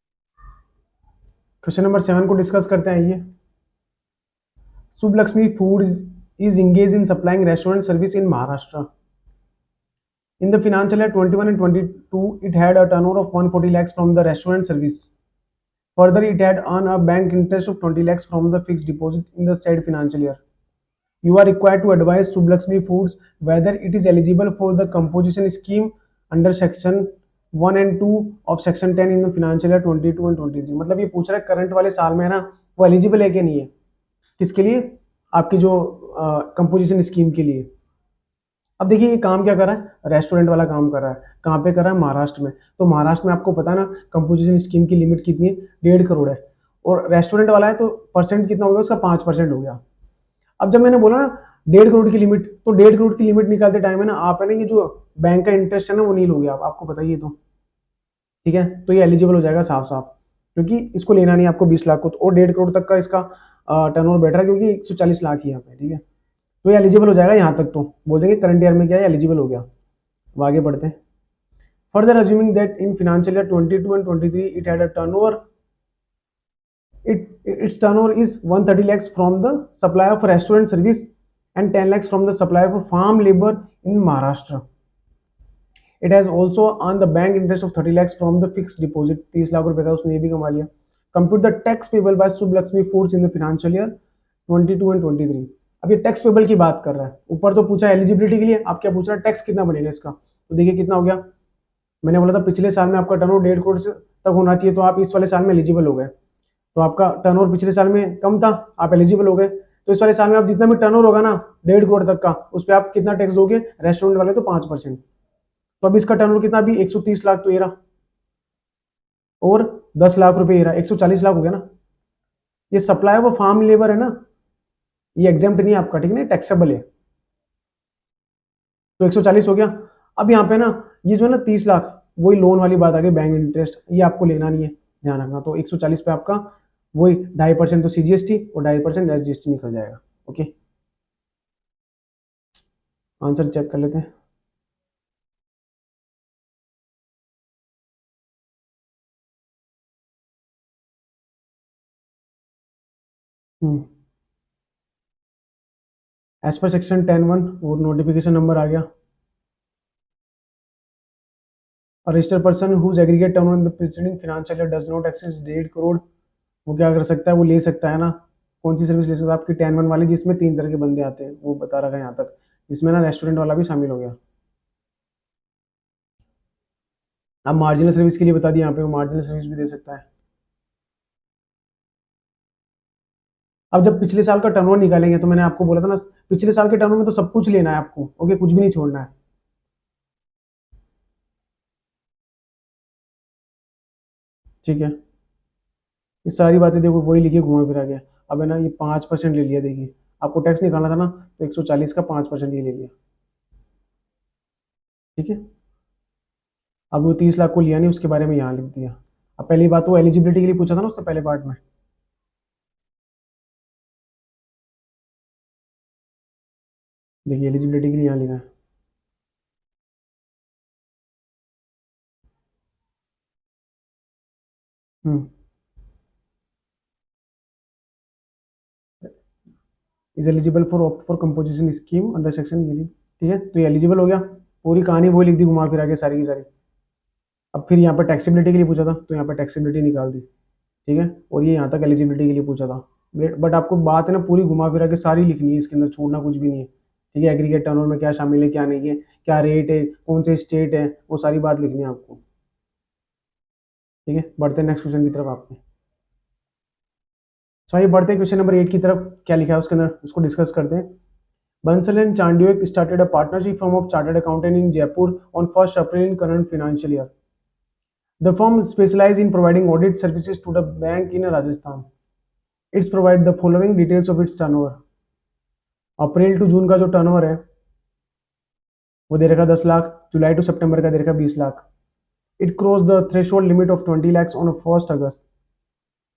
क्वेश्चन नंबर 7 को डिस्कस करते हैं, ये Shubh Lakshmi food is engaged in supplying restaurant service in Maharashtra. In the financial year 21 and 22, it had a turnover of 140 lakhs from the restaurant service. Further, it had earned a bank interest of 20 lakhs from the fixed deposit in the said financial year. You are required to advise Subh Lakshmi Foods whether it is eligible for the composition scheme under section 1 and 2 of section 10 in the financial year 22 and 23। मतलब ये पूछ रहा है करंट वाले साल में है ना वो एलिजिबल है कि नहीं है, किसके लिए, आपकी जो कंपोजिशन स्कीम के लिए। अब देखिए ये काम क्या कर रहा है, रेस्टोरेंट वाला काम कर रहा है, कहाँ पे कर रहा है, महाराष्ट्र में। तो महाराष्ट्र में आपको पता है ना कंपोजिशन स्कीम की लिमिट कितनी है, 1.5 करोड़ है, और रेस्टोरेंट वाला है तो परसेंट कितना हो गया उसका, 5% हो गया। अब जब मैंने बोला ना 1.5 करोड़ की लिमिट, तो 1.5 करोड़ की लिमिट निकालते टाइम है ना आप है ना ये जो बैंक का इंटरेस्ट है ना वो नहीं लोगे आप, आपको बताइए तो, ठीक है। तो ये एलिजिबल हो जाएगा साफ साफ, क्योंकि इसको लेना नहीं आपको 20 लाख को, और 1.5 करोड़ तक का इसका टर्नओवर बैठ रहा है, क्योंकि 140 लाख ही यहाँ पे, ठीक है। तो ये एलिजिबल हो जाएगा यहाँ तक, तो बोल देंगे करंट ईयर में क्या है एलिजिबल हो गया। अब आगे बढ़ते हैं। Further assuming that in financial year 22 and 23 it had a turnover, its turnover is 130 lakhs from the supply of restaurant service and 10 lakhs from the supply of farm labor in Maharashtra. It has also earned the bank interest of 30 lakhs from the fixed deposit। 30 lakh रुपए का उसने ये भी कमा लिया। Compute the tax payable by Subh Lakshmi Foods in the financial year 22 and 23। अब ये टैक्स पेबल की बात कर रहा है, ऊपर तो पूछा एलिजिबिलिटी के लिए, आप क्या पूछ रहा है टैक्स कितना बनेगा इसका। तो देखिए कितना हो गया, मैंने बोला था पिछले साल में आपका टर्नओवर 1.5 करोड़ तक होना चाहिए, तो आप इस वाले साल में एलिजिबल हो गए। तो आपका टर्नओवर पिछले साल में कम था, आप एलिजिबल हो गए, तो इस वाले साल में आप जितना भी टर्नओवर होगा ना 1.5 करोड़ तक का, उस पर आप कितना टैक्स दोगे, रेस्टोरेंट वाले तो 5%। तो अब इसका टर्नओवर कितना भी 130 लाख तो ये रहा, और 10 लाख रुपए ये रहा, 140 लाख हो गया ना। ये सप्लाई ऑफ फार्म लेबर है ना, ये एग्जाम्प्ट नहीं है आपका, ठीक है ना, टैक्सेबल है, तो 140 हो गया। अब यहाँ पे ना ये जो है ना 30 लाख, वही लोन वाली बात आ गई, बैंक इंटरेस्ट, ये आपको लेना नहीं है, ध्यान रखना। तो 140 पे आपका वही 2.5% तो सीजीएसटी और 2.5% एसजीएसटी निकल जाएगा। ओके, आंसर चेक कर लेते हैं। एज पर सेक्शन 10(1) और नोटिफिकेशन नंबर आ गया। Registered person whose aggregate turnover in the preceding financial year does not exceed 1.5 crore, वो क्या कर सकता है, वो ले सकता है ना, कौन सी सर्विस ले सकता है, आपकी 10(1) वाली, जिसमें 3 तरह के बंदे आते हैं, वो बता रखा है यहाँ तक, जिसमें ना रेस्टोरेंट वाला भी शामिल हो गया। अब मार्जिनल सर्विस के लिए बता दिया यहाँ पे, वो मार्जिनल सर्विस भी दे सकता है। अब जब पिछले साल का टर्नओवर निकालेंगे, तो मैंने आपको बोला था ना पिछले साल के टर्नओवर में तो सब कुछ लेना है आपको, ओके, कुछ भी नहीं छोड़ना है, ठीक है। ये सारी बातें देखो वही लिखी घुमा फिरा गया। अब है ना ये 5% ले लिया, देखिए आपको टैक्स निकालना था ना, तो 140 का 5% ये ले लिया, ठीक है। अब वो 30 लाख को लिया नहीं, उसके बारे में यहाँ लिख दिया। अब पहली बात वो एलिजिबिलिटी के लिए पूछा था ना उससे पहले पार्ट में, देखिए एलिजिबिलिटी के लिए यहाँ लिखा है। Hmm, is eligible for opt for composition scheme under section ये, ठीक है। तो ये एलिजिबल हो गया, पूरी कहानी वो लिख दी घुमा फिरा के सारी की सारी। अब फिर यहाँ पर टैक्सेबिलिटी के लिए पूछा था, तो यहाँ पर टैक्सेबिलिटी निकाल दी, ठीक है। और ये यहाँ तक एलिजिबिलिटी के लिए पूछा था, बट आपको बात है ना पूरी घुमा फिरा के सारी लिखनी है, इसके अंदर छोड़ना कुछ भी नहीं है, ठीक है। एग्रीगेट टर्नओवर में क्या शामिल है क्या नहीं है, क्या रेट है, कौन से स्टेट है, वो सारी बात लिखनी है आपको, ठीक है। बढ़ते हैं नेक्स्ट क्वेश्चन की तरफ आपके। सो आइए बढ़ते हैं क्वेश्चन नंबर 8 की तरफ, क्या लिखा है उसके अंदर उसको डिस्कस करते हैं। Bansal and Chandiok started a partnership firm of chartered accountant in Jaipur on 1 April in current financial year. The firm specialise in providing audit services to the bank in Rajasthan. Its provide the following details of its turnover. April to June का जो टर्नओवर है वो दे रखा 10 लाख, जुलाई टू सितंबर का दे रखा 20 lakh. It cross the threshold limit of 20 lakhs on 1st August.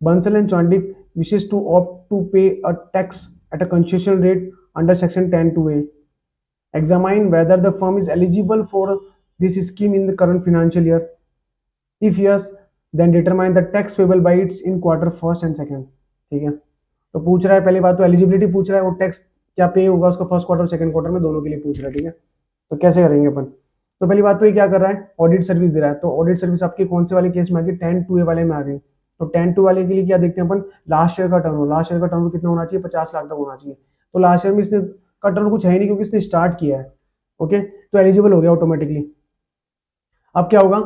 Bansal and Chandik wishes to opt to pay a tax at a concession rate under section 10(2)(a). Examine whether the firm is eligible for this scheme in the current financial year. If yes, then determine the tax payable by its in quarter first and second। ठीक है, तो पूछ रहा है पहली बात तो एलिजिबिलिटी पूछ रहा है, वो टैक्स क्या पे होगा उसका फर्स्ट क्वार्टर सेकंड क्वार्टर में दोनों के लिए पूछ रहा है, ठीक है। तो कैसे करेंगे अपन, तो पहली बात तो ये क्या कर रहा है, ऑडिट सर्विस दे रहा है। तो ऑडिट सर्विस आपकी कौन से वाले केस में आ गई, 10(2)(a) वाले में आ गई। तो 10(2) वाले के लिए क्या देखते हैं अपन, लास्ट ईयर का टर्नओवर, लास्ट ईयर का टर्नओवर कितना होना चाहिए, 50 लाख तक होना चाहिए। तो लास्ट ईयर में इसने का टर्नओवर कुछ है ही नहीं, क्योंकि इसने स्टार्ट किया है, ओके। तो एलिजिबल हो गया ऑटोमेटिकली। अब क्या होगा,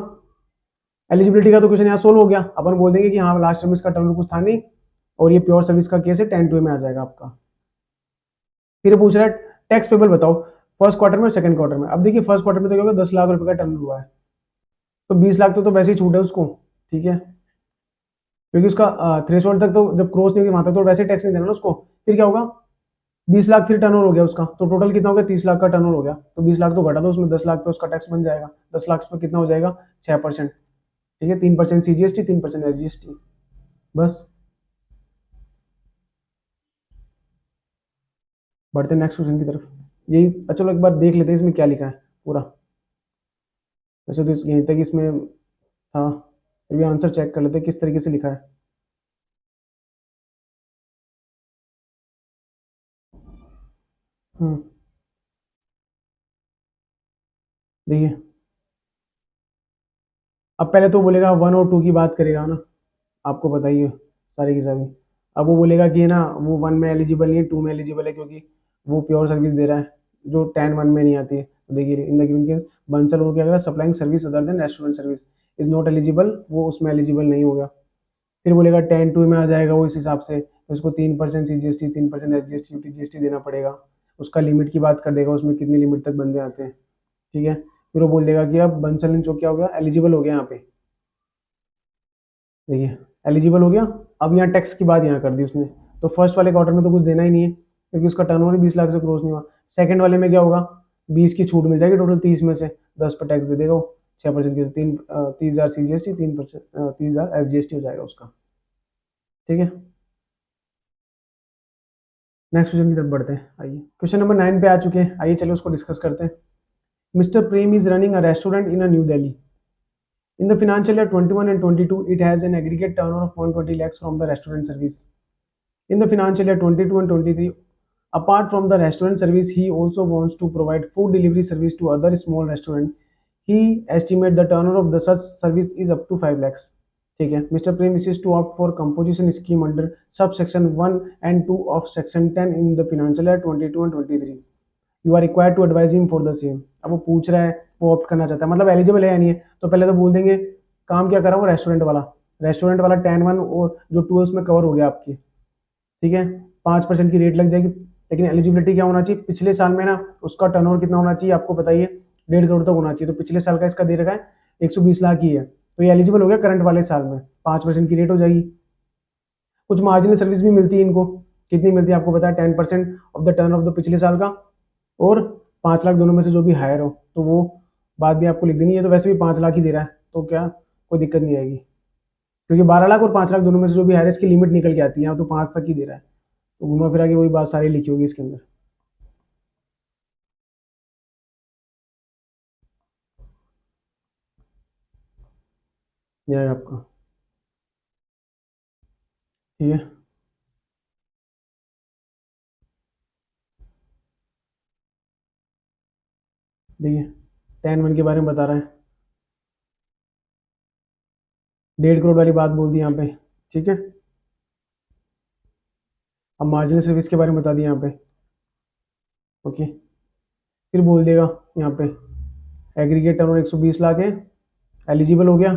एलिजिबिलिटी का तो क्वेश्चन यहाँ सोल्व हो गया, अपन बोल देंगे कि हाँ लास्ट टाइम इसका टर्नओवर कुछ था नहीं और ये प्योर सर्विस का केस है, 10/2 में आ जाएगा आपका। फिर पूछ रहा है टैक्स पेबल बताओ फर्स्ट क्वार्टर में और सेकंड क्वार्टर में। अब देखिए फर्स्ट क्वार्टर में तो क्या होगा, 10 लाख रुपए का टर्न हुआ है, तो 20 लाख तो वैसे ही छूट है उसको, ठीक है, क्योंकि उसका थ्रेशोल्ड तक तो जब क्रॉस नहीं होगी वहां तक तो वैसे टैक्स नहीं देना ना उसको। फिर क्या होगा, 20 लाख फिर टर्नओवर हो गया उसका, तो टोटल कितना हो गया, 30 लाख का टर्नओवर हो गया, तो 20 लाख तो घटा दो, उसमें 10 लाख पे उसका टैक्स बन जाएगा। 10 लाख पे कितना हो जाएगा, 6%, ठीक है, 3% CGST, 3% SGST, बस। बढ़ते नेक्स्ट क्वेश्चन की तरफ। यही चलो एक बार देख लेते हैं इसमें क्या लिखा है पूरा। वैसे तो यहीं तक इसमें था, फिर भी आंसर चेक कर लेते हैं किस तरीके से लिखा है। हम्म, देखिए अब पहले तो बोलेगा 1 और 2 की बात करेगा ना, आपको बताइए सारी की सारी। अब वो बोलेगा कि ना वो 1 में एलिजिबल नहीं है, 2 में एलिजिबल है, क्योंकि वो प्योर सर्विस दे रहा है जो 10 1 में नहीं आती है। तो देखिए इन द गिवन केस बंसल वो क्या करेगा, supplying service other than restaurant service is not eligible, वो उसमें एलिजिबल नहीं होगा। फिर बोलेगा 10/2 में आ जाएगा वो इस हिसाब से, तो उसको 3% CGST, 3% SGST UTGST देना पड़ेगा। उसका लिमिट की बात कर देगा, उसमें कितनी लिमिट तक बंदे आते हैं, ठीक है। फिर वो बोल देगा कि अब बंसल एंड चौक क्या हो गया, एलिजिबल हो गया यहाँ पे, देखिए एलिजिबल हो गया। अब यहाँ टैक्स की बात यहाँ कर दी उसने, तो फर्स्ट वाले क्वार्टर में तो कुछ देना ही नहीं है क्योंकि उसका टर्नओवर 20 लाख से क्रॉस नहीं हुआ। सेकंड वाले में क्या होगा, 20 की छूट मिल जाएगी, टोटल 30 में से 10 पर टैक्स दे देगा वो, 6% की, 30,000 CGST, 3%, 30,000 SGST हो जाएगा उसका, ठीक है। नेक्स्ट क्वेश्चन की तरफ बढ़ते हैं, आइए क्वेश्चन नंबर 9 पे आ चुके हैं, आइए चलो उसको डिस्कस करते हैं। Mister Prem is running a restaurant in new Delhi. In the financial year 21 and 22, it has an aggregate turnover of 120 lakhs from the restaurant service. In the financial year 22 and 23, apart from the restaurant service, he also wants to provide food delivery service to other small restaurants. He estimates the turnover of the such service is up to 5 lakhs. ठीक है, mister Prem wishes to opt for composition scheme under subsection 1 and 2 of section 10 in the financial year 22 and 23. You are required to advise him for the same. अब वो पूछ रहा है, वो ऑप्ट करना चाहता है, मतलब एलिजिबल है या नहीं है। तो पहले तो बोल देंगे काम क्या करा वो रेस्टोरेंट वाला, रेस्टोरेंट वाला 10/1 और जो 2 है उसमें कवर हो गया आपकी, ठीक है। 5% की रेट लग जाएगी, लेकिन एलिजिबिलिटी क्या होना चाहिए, पिछले साल में ना उसका टर्नओवर कितना होना चाहिए आपको बताइए, 1.5 करोड़ तक होना चाहिए। तो पिछले साल का इसका दे रखा है 120 लाख ही है, तो ये एलिजिबल हो गया करंट वाले साल में, 5% की रेट हो जाएगी। कुछ मार्जिनल सर्विस भी मिलती है इनको, कितनी मिलती है आपको बताया, 10% of the turn off the पिछले साल का, और 5 लाख दोनों में से जो भी हायर हो, तो वो बात भी आपको लिख देनी है। तो वैसे भी 5 लाख ही दे रहा है, तो क्या कोई दिक्कत नहीं आएगी, क्योंकि 12 लाख और 5 लाख दोनों में से जो भी हायर है इसकी लिमिट निकल के आती है, तो 5 तक ही दे रहा है। तो घुमा फिरा के वही बात सारी लिखी होगी इसके अंदर, यह है आपका, ठीक है। देखिए 10/1 के बारे में बता रहा है, 1.5 करोड़ वाली बात बोल दी यहाँ पे, ठीक है। अब मार्जिनल सर्विस के बारे में बता दिया यहाँ पे, ओके। फिर बोल देगा यहाँ पे एग्रीगेट टर्नओवर 120 लाख है, एलिजिबल हो गया।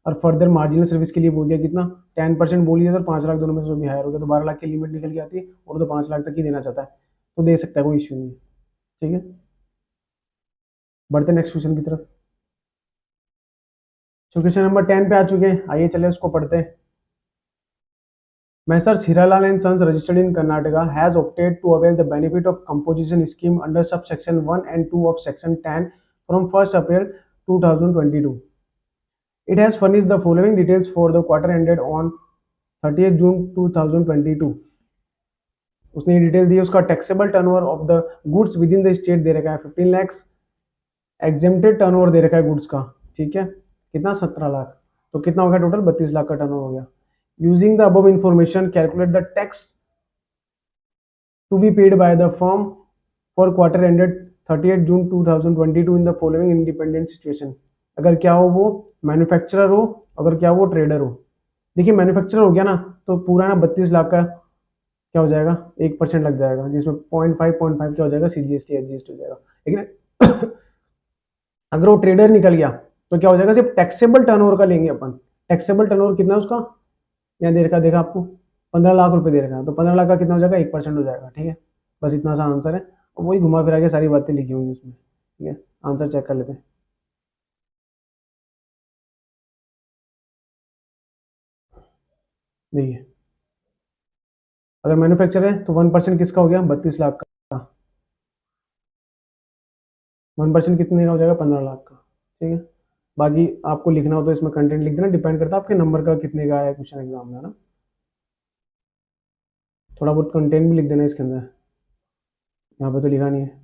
और फर्दर मार्जिनल सर्विस के लिए बोल दिया कितना, 10% बोल दिया, तो 5 लाख दोनों में से जो भी हायर हो गया, तो 12 लाख की लिमिट निकल के आती है, और तो 5 लाख तक ही देना चाहता है तो दे सकता है, कोई इश्यू नहीं है, ठीक है। बढ़ते नेक्स्ट क्वेश्चन की तरफ। तो क्वेश्चन नंबर 10 पे आ चुके हैं, आइए चले उसको पढ़ते हैं। Messrs. Hiralal and Sons, registered in Karnataka, has opted to avail the benefit of composition scheme under subsection 1 and 2 of section 10 from 1st April 2022. It has furnished the following details for the quarter ended on 30th June 2022. उसने ये डिटेल दी है, उसका taxable turnover of the goods within the state दे रखा है 15 lakhs, एग्जेम्प्टेड टर्नओवर दे रखा है गुड्स का, ठीक है, कितना 17 लाख, तो कितना हो गया टोटल 32 लाख का टर्नओवर हो गया। Using the above information calculate the tax to be paid by the firm for quarter ended 30th June 2022 in the following independent situation. अगर क्या हो वो मैन्युफैक्चरर हो, अगर क्या हो वो ट्रेडर हो। देखिए मैन्युफैक्चरर हो गया ना, तो पूरा ना 32 लाख का क्या हो जाएगा, 1% लग जाएगा, जिसमें 0.5 क्या हो जाएगा, CGST एडजस्ट हो जाएगा। लेकिन अगर वो ट्रेडर निकल गया, तो क्या हो जाएगा, सिर्फ टैक्सेबल टर्नओवर का लेंगे अपन। टैक्सेबल टर्नओवर कितना है उसका, यहाँ दे रखा, देखा आपको 15 लाख रुपए दे रखा है, तो 15 लाख का कितना हो जाएगा, 1% हो जाएगा। ठीक है, बस इतना सा आंसर है, और वही घुमा फिरा के सारी बातें लिखी होंगी उसमें। ठीक है, आंसर चेक कर लेते हैं। देखिए, अगर मैन्युफैक्चर है तो 1% किसका हो गया, 32 लाख का। 1% कितने का हो जाएगा, 15 लाख का। ठीक है, बाकी आपको लिखना हो तो इसमें कंटेंट लिख देना, डिपेंड करता है आपके नंबर का कितने का है क्वेश्चन एग्जाम में, है ना। थोड़ा बहुत कंटेंट भी लिख देना इसके अंदर, यहाँ पे तो लिखा नहीं है।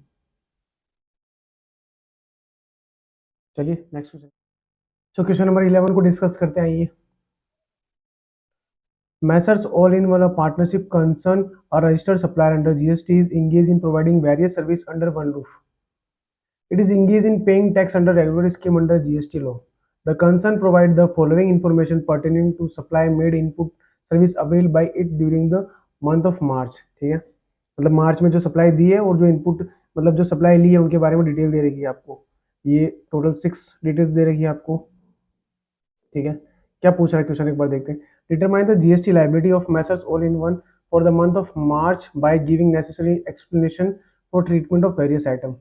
चलिए next question. So question number 11 को डिस्कस करते हैं, आइए। Messrs All in One, a partnership concern or registered supplier under GST, is engaged in providing various services under one roof. It is engaged in paying tax under regulatory scheme under GST law. The concern provides the following information pertaining to supply made input service availed by it during the month of March. ठीक है, मतलब मार्च में जो सप्लाई दी है और जो इनपुट मतलब जो सप्लाई ली है उनके बारे में डिटेल दे रखी है आपको। ये टोटल 6 डिटेल्स दे रखी है आपको। ठीक है, क्या पूछ रहा है क्वेश्चन, एक बार देखते हैं। Determine the GST liability of Messrs All in One for the month of March by giving necessary explanation for treatment of various item.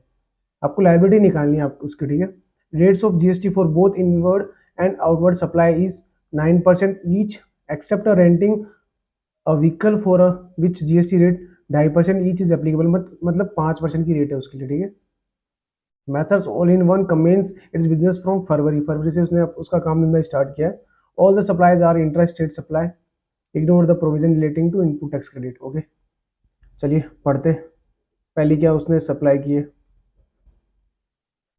आपको लाइबिलिटी निकालनी है आपको उसकी। ठीक है, rates of GST for both inward and outward supply is 9% each except renting a vehicle for a which GST rate 2.5% each is applicable. मतलब 5% की रेट है उसके लिए। ठीक है, Messrs All in one commences its business from February से उसने उसका काम धंधा स्टार्ट किया है। All the supplies are interstate supply, ignore the provision relating to input tax credit. Okay, चलिए पढ़ते। पहली क्या उसने सप्लाई की है,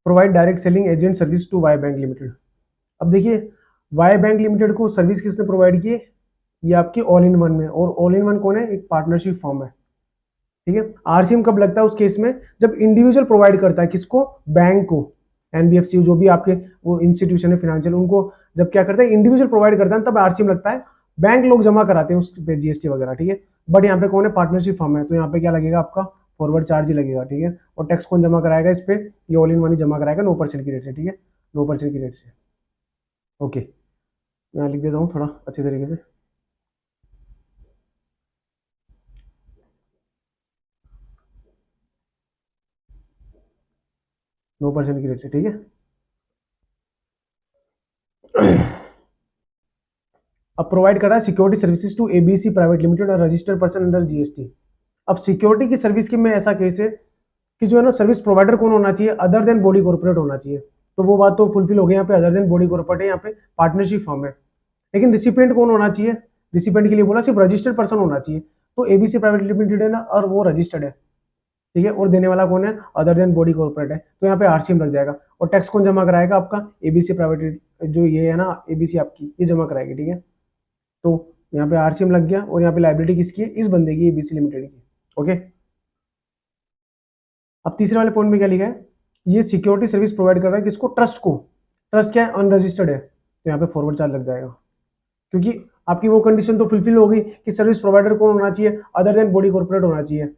provide direct selling agent service to Y bank limited. अब देखिए, वाई बैंक लिमिटेड को सर्विस किसने प्रोवाइड की है, ये आपकी ऑल इन वन में। और ऑल इन वन कौन है, एक पार्टनरशिप फॉर्म है। ठीक है, आरसीएम कब लगता है उस केस में, जब इंडिविजुअल प्रोवाइड करता है, किसको, बैंक को, एनबीएफसी जो भी आपके वो इंस्टीट्यूशन है फाइनेंशियल, उनको जब क्या करता है, इंडिविजुअल प्रोवाइड करता है तब आरसीएम लगता है। बैंक लोग जमा कराते हैं उस पे जीएसटी वगैरह। ठीक है, बट यहाँ पे कौन है, पार्टनरशिप फॉर्म है, तो यहाँ पे क्या लगेगा आपका, फॉरवर्ड चार्ज ही लगेगा। ठीक है, और टैक्स कौन जमा कराएगा इस पे, ये ऑल इन वन ही जमा कराएगा 9% की रेट से। ठीक है, 9% की रेट से। ओके, यहाँ लिख देता हूँ थोड़ा अच्छे तरीके से। नो परसेंट की रेट से। ठीक है, अब प्रोवाइड कर रहा है security services to ABC private limited और रजिस्टर्ड पर्सन अंडर जीएसटी। अब सिक्योरिटी की सर्विस के में ऐसा केस है कि जो है ना, सर्विस प्रोवाइडर कौन होना चाहिए, अदर देन बॉडी कॉर्पोरेट होना चाहिए। तो वो बात तो फुलफिल हो गई, यहाँ पे अदर देन बॉडी कॉर्पोरेट है, यहाँ पे पार्टनरशिप फॉर्म है। लेकिन रिसिपेंट कौन होना चाहिए, रिसिपेंट के लिए बोला सिर्फ रजिस्टर्ड पर्सन होना चाहिए। तो एबीसी प्राइवेट लिमिटेड है ना, और वो रजिस्टर्ड है। ठीक है, और देने वाला कौन है, अदर देन बॉडी कॉर्पोरेट है, तो यहाँ पे आरसीएम लग जाएगा। और टैक्स कौन जमा कराएगा, आपका एबीसी प्राइवेट, जो ये है ना एबीसी आपकी, ये जमा कराएगी। ठीक है, तो यहाँ पे आरसीएम लग गया, और यहाँ पे लाइबिलिटी किसकी है, इस बंदे की, एबीसी लिमिटेड की। ओके, अब तीसरे वाले पॉइंट में क्या लिखा है, ये सिक्योरिटी सर्विस प्रोवाइड कर रहा है किसको, ट्रस्ट को। ट्रस्ट क्या है, अनरजिस्टर्ड है, तो यहाँ पे फॉरवर्ड चार्ज लग जाएगा। क्योंकि आपकी वो कंडीशन तो फुलफिल हो गई कि सर्विस प्रोवाइडर कौन होना चाहिए, अदर देन बॉडी कॉर्पोरेट होना चाहिए।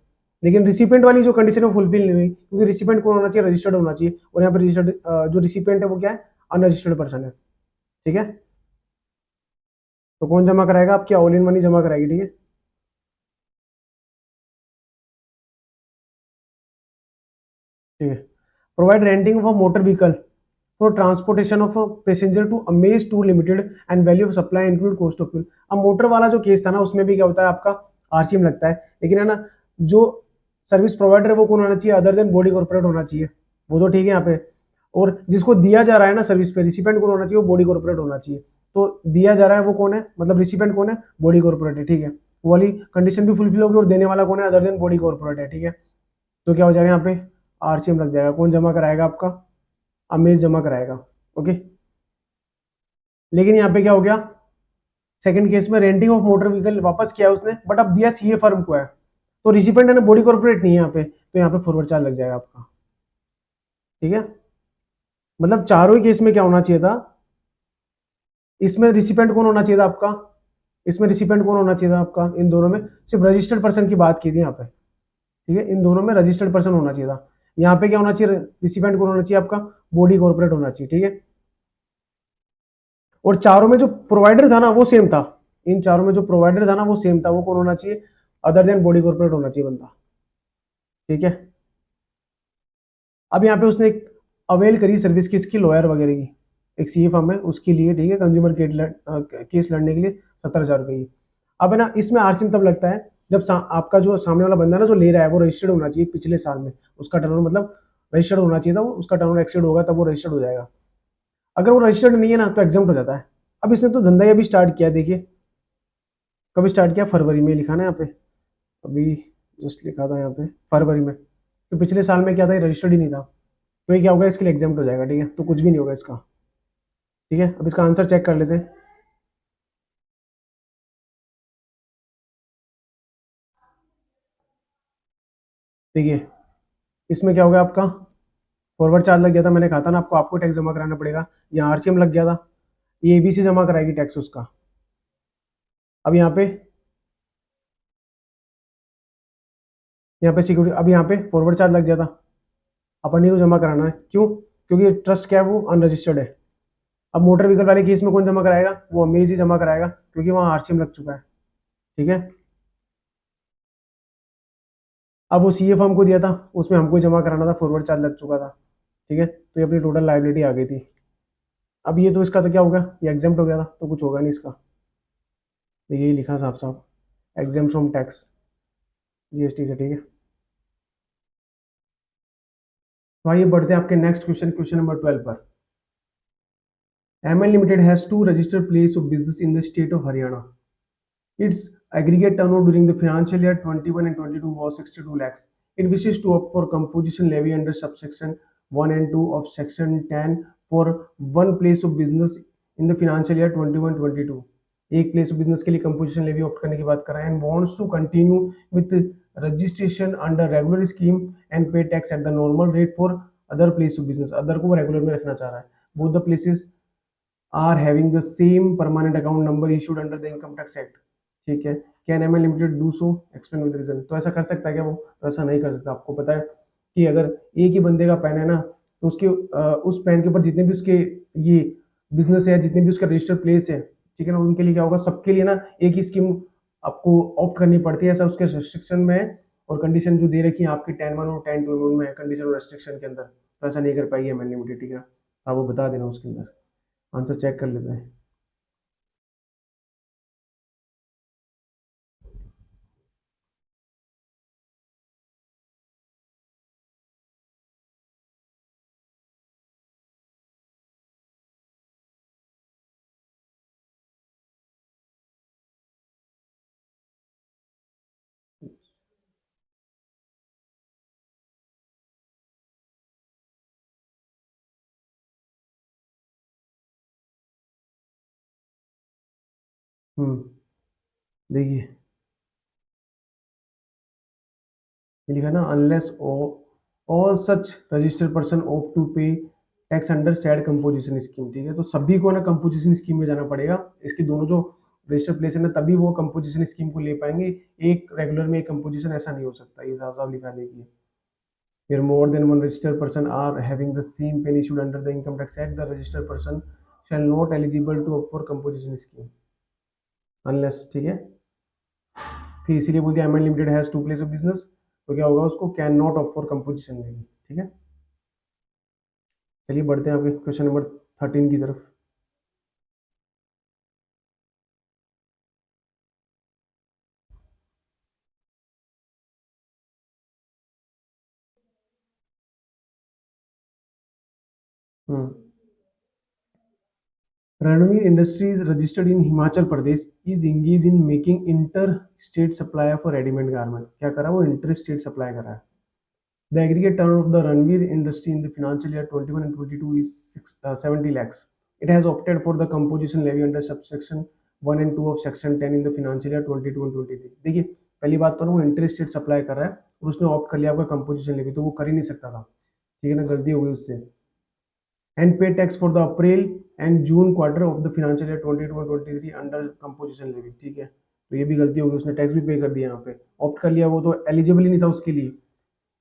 लेकिन रिसिपेंट वाली जो कंडीशन है फुलफिल नहीं हुई, क्योंकि रिसिपेंट कौन होना चाहिए, रजिस्टर्ड होना चाहिए। और यहाँ पे रजिस्टर्ड जो रिसिपेंट है वो क्या है, अनरजिस्टर्ड पर्सन है। ठीक है, तो कौन जमा कराएगा, आपकी ऑल इन मनी जमा कराएगी। ठीक है, ठीक है, provide renting of motor vehicle for transportation of passenger to Amaze Tour limited and value of supply include cost of fuel. अब मोटर वाला जो केस था ना, उसमें भी क्या होता है, आपका आरसीएम लगता है। लेकिन है ना, जो सर्विस प्रोवाइडर है वो कौन होना चाहिए, अदर देन बॉडी कॉर्पोरेट होना चाहिए। वो तो ठीक है यहाँ पे, और जिसको दिया जा रहा है ना सर्विस पे, रिसिपेंट कौन होना चाहिए, वो बॉडी कॉर्पोरेट होना चाहिए। तो दिया जा रहा है वो कौन है, मतलब रिसिपेंट कौन है, बॉडी कॉर्पोरेट है। ठीक है, वो वाली कंडीशन भी फुलफिल होगी, और देने वाला कौन है, अदर देन बॉडी कॉर्पोरेट है। ठीक है, तो क्या हो जाएगा, यहाँ पे आरसीएम लग जाएगा। कौन जमा कराएगा, आपका अमेज जमा कराएगा। ओके, लेकिन यहाँ पे क्या हो गया, सेकंड केस में रेंटिंग ऑफ मोटर व्हीकल वापस किया उसने, बट अब दिया सीए फर्म को है, तो रिसिपेंट है ना, बॉडी कॉर्पोरेट नहीं है यहाँ पे, तो यहाँ पे फॉरवर्ड चार्ज लग जाएगा आपका। ठीक है, मतलब चारों ही केस में क्या होना चाहिए था, इसमें रिसिपेंट कौन होना चाहिए था आपका, इसमें रिसिपेंट कौन होना चाहिए था आपका, इन दोनों में सिर्फ रजिस्टर्ड पर्सन की बात की थी यहाँ पे। ठीक है, इन दोनों में रजिस्टर्ड पर्सन होना चाहिए था। यहाँ पे क्या होना चाहिए, रिसिपेंट कौन होना चाहिए आपका, बॉडी कॉर्पोरेट होना चाहिए। ठीक है, और चारों में जो प्रोवाइडर था ना वो सेम था, इन चारों में जो प्रोवाइडर था ना वो सेम था, वो कौन होना चाहिए, अदर देन बॉडी कॉर्पोरेट होना चाहिए बंदा, ठीक है। अब यहाँ पे उसने एक अवेल करी सर्विस किसकी, लॉयर वगैरह की, एक सीए फर्म है उसके लिए, ठीक है, कंज्यूमर केस लड़ने के लिए 70,000 रुपये की। अब है ना इसमें आर्चिंग तब लगता है जब आपका जो सामने वाला बंदा ना जो ले रहा है वो रजिस्टर्ड होना चाहिए पिछले साल में, उसका टर्नओवर मतलब रजिस्टर्ड होना चाहिए था, वो उसका टर्नओवर एक्सीड होगा तब वो रजिस्टर्ड हो जाएगा। अगर वो रजिस्टर्ड नहीं है ना तो एग्जाम्प्ट हो जाता है। अब इसने तो धंधा ही अभी स्टार्ट किया, देखिए कभी स्टार्ट किया, फरवरी में लिखा ना यहाँ पे, अभी जस्ट लिखा था यहाँ पे फरवरी में, तो पिछले साल में क्या था, रजिस्टर्ड ही नहीं था, तो ये क्या होगा, इसके लिए एग्जाम्प्ट हो जाएगा, ठीक है, तो कुछ भी नहीं होगा इसका, ठीक है। अब इसका आंसर चेक कर लेते हैं। देखिए इसमें क्या हो गया आपका, फॉरवर्ड चार्ज लग गया था, मैंने कहा था ना आपको, आपको टैक्स जमा कराना पड़ेगा, यहाँ आरसीएम लग गया था, ये एबीसी जमा कराएगी टैक्स उसका। अब यहाँ पे सिक्योरिटी, अब यहाँ पे फॉरवर्ड चार्ज लग गया था, अपन ही को जमा कराना है, क्यों, क्योंकि ट्रस्ट क्या है, वो अनरजिस्टर्ड है। अब मोटर व्हीकल वाले केस में कौन जमा कराएगा, वो अमेज ही जमा कराएगा, क्योंकि वहाँ आरसीएम लग चुका है, ठीक है। अब वो सीए फॉर्म को दिया था, उसमें हमको जमा कराना था, फॉरवर्ड चार्ज लग चुका था, ठीक है, तो ये अपनी टोटल लाइबिलिटी आ गई थी। अब ये तो इसका तो क्या होगा, ये एग्जाम्प्ट हो गया था, तो कुछ होगा नहीं इसका, तो यही लिखा साफ साफ, एग्जाम्प्ट फ्रॉम टैक्स जीएसटी से, ठीक है। तो आइए बढ़ते हैं आपके नेक्स्ट क्वेश्चन, क्वेश्चन नंबर 12 पर। ML limited has two registered place of business in the state of Haryana. Its aggregate turnover during the financial year 21 and 22 was 62 lakhs. It wishes to opt for composition levy under subsection 1 and 2 of section 10 for one place of business in the financial year 21-22. एक प्लेस ऑफ बिजनेस के लिए कंपोजिशन लेवी ऑप्ट करने की बात कर रहा है, and wants to continue with registration under regular scheme and pay tax at the normal rate for other place of business. Other को वो रेगुलर में रखना चाह रहा है। Both the places are having the same permanent account number issued under the income tax act, ठीक है। Can M L limited do so, explain with reason. तो ऐसा कर सकता है क्या वो, तो ऐसा नहीं कर सकता। आपको पता है कि अगर एक ही बंदे का पैन है ना, तो उसके उस पैन के ऊपर जितने भी उसके ये बिजनेस है, जितने भी उसका रजिस्टर्ड प्लेस है, ठीक है ना, उनके लिए क्या होगा, सबके लिए ना एक ही स्कीम आपको ऑप्ट करनी पड़ती है, ऐसा उसके रिस्ट्रिक्शन में है, और कंडीशन जो दे रखी है आपकी 10(1) और 10(2) में है, कंडीशन और रेस्ट्रिक्शन के अंदर, तो ऐसा नहीं कर पाएगी एम एल लिमिटेड, ठीक है। आप वो बता देना उसके अंदर, आंसर चेक कर लेते हैं। देखिए ये लिखा ना, unless all such registered person opt to pay tax under said composition scheme, ठीक है। तो सभी को ना कंपोजिशन स्कीम में जाना पड़ेगा, इसकी दोनों जो रजिस्टर्ड प्लेस है ना, तभी वो कंपोजिशन स्कीम को ले पाएंगे, एक रेगुलर में एक कंपोजिशन ऐसा नहीं हो सकता, ये साफ साफ लिखा देखिए। Where more than one registered person are having the same PAN issued under the Income Tax Act, the registered person shall not eligible to opt for composition scheme unless, ठीक है। फिर इसीलिए बोल दिया M limited has two place of business, तो क्या होगा, उसको can not opt for composition लेगी, ठीक है। चलिए बढ़ते हैं आपके क्वेश्चन नंबर 13 की तरफ। Ranveer Industries registered in Himachal Pradesh is engaged in making inter-state supply for ready-made garment। क्या करा वो, inter-state supply करा है। The aggregate turnover of the Ranveer industry in the financial year 21 and 22 is 70 lakhs. It has opted for the composition levy under subsection 1 and 2 of section 10 in the financial year 22 and 23। देखिए पहली बात तो ना वो इंटर-स्टेट सप्लाई कर रहा है और उसने ऑप्ट कर लिया आपका कंपोजिशन लेवी, तो वो कर ही नहीं सकता था, ठीक है ना, गलती हो गई उससे। And pay tax for the April and June quarter of the financial year 22 and 23 under composition levy, ठीक है। तो ये भी गलती हो गई, उसने टैक्स भी पे कर दिया, यहाँ पे ऑप्ट कर लिया, वो तो एलिजिबल ही नहीं था उसके लिए।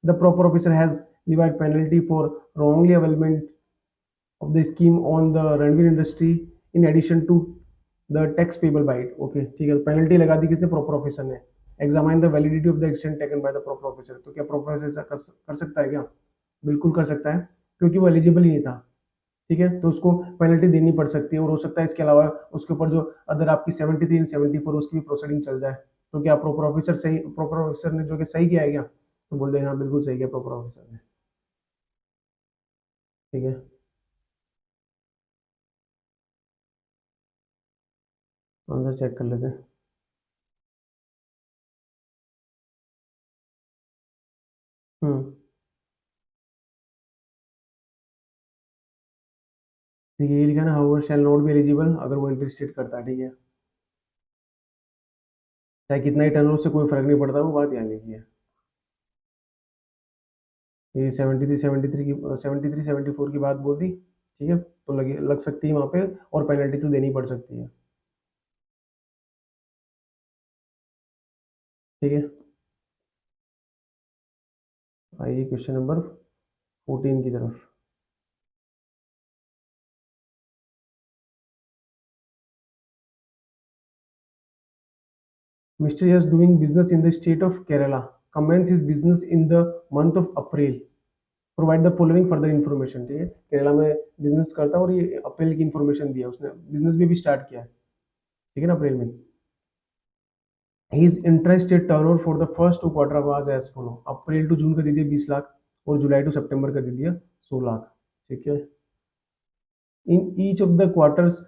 The proper officer has levied penalty for wrongly availment of the scheme on the Ranveer industry in addition to the tax payable by it. Okay ठीक है, पेनल्टी लगा दी किसने, प्रॉपर ऑफिसर ने। Examine the validity of the action taken by the proper officer, तो क्या प्रॉपर ऑफिसर कर सकता है क्या? बिल्कुल कर सकता है, क्योंकि वो एलिजिबल ही नहीं था। ठीक है, तो उसको पेनल्टी देनी पड़ सकती है, और हो सकता है इसके अलावा उसके ऊपर जो अदर आपकी 73 74 उसकी भी प्रोसीडिंग चल जाए। तो क्या प्रॉपर ऑफिसर सही, प्रॉपर ऑफिसर ने जो कि सही किया है क्या? तो बोल देंगे हाँ बिल्कुल सही किया प्रॉपर ऑफिसर ने। ठीक है, आंसर चेक कर लेते हैं। हम्म, ठीक है, ये लिखा है ना, however shall not be eligible, अगर वो इंटरेस्टेड करता है। ठीक है, चाहे कितना ही टर्न हो, उससे कोई फर्क नहीं पड़ता, वो बात यहाँ लिखी है। ये 73 की 74 की बात बोल दी। ठीक है, तो लगे लग सकती है वहाँ पे, और पेनल्टी तो देनी पड़ सकती है। ठीक है, आइए क्वेश्चन नंबर 14 की तरफ। Mr. Yes doing business in the state of Kerala commence his business in the month of April. Provide the following further information। ठीक है, केरला में बिजनेस करता है और ये अप्रैल की इन्फॉर्मेशन दिया उसने, बिजनेस भी स्टार्ट किया है। ठीक है ना, अप्रैल में। His interested turnover for the first two quarter was as follow. April to June का दे दिया 20 लाख, और जुलाई टू सितंबर का दे दिया 100 लाख। ठीक है, in each of the quarters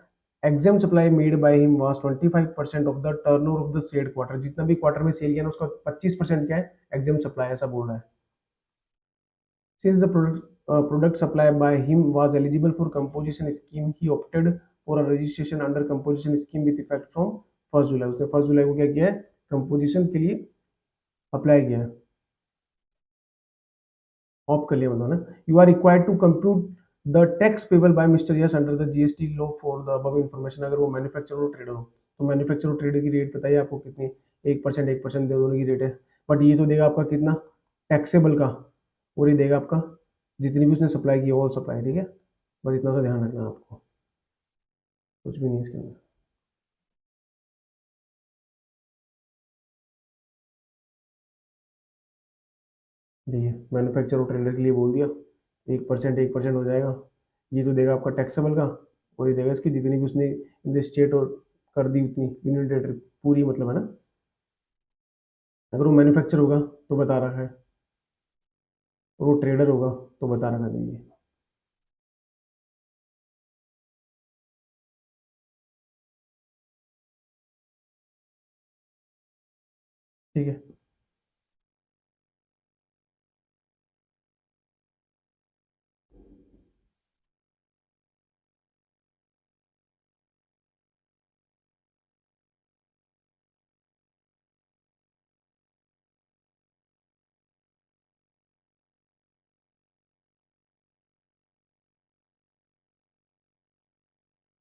exempt supply made by him was 25% of the turnover of the said quarter. जितना भी क्वार्टर में सेल किया ना, उसका 25% क्या है, एग्जाम सप्लाई, ऐसा बोल रहा है। Since the product supplied by him was eligible for composition scheme, he opted for a registration under composition scheme with effect from 1 जुलाई। उसने 1 जुलाई को क्या किया है, कंपोजिशन के लिए अप्लाई किया है, ऑप्ट कर लिया मतलब ना। You are required to compute the tax payable by mister S under the GST law for the above information. अगर वो मैन्युफैक्चरर और ट्रेडर हो, तो मैन्युफैक्चरर और ट्रेडर की रेट बताइए आपको कितनी, 1% दे, दोनों की रेट है। बट ये तो देगा आपका कितना, टैक्सेबल का, और ये देगा आपका जितनी भी उसने सप्लाई की, ऑल सप्लाई। ठीक है, बस इतना सा ध्यान रखना है आपको, कुछ भी नहीं इसके अंदर। देखिए, मैन्युफैक्चर और ट्रेडर के लिए बोल दिया, 1% हो जाएगा। ये तो देगा आपका टैक्सेबल का, और ये देगा इसकी जितनी भी उसने इन द स्टेट और कर दी उतनी यूनियन टेरिटरी पूरी, मतलब है ना। अगर वो मैन्युफैक्चर होगा तो बता रखा है, और वो ट्रेडर होगा तो बता रखा है। देखिए, ठीक है,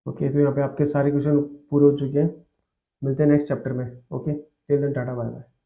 ओके, तो यहाँ पे आपके सारे क्वेश्चन पूरे हो चुके हैं। मिलते हैं नेक्स्ट चैप्टर में। Okay, till then tata bye bye.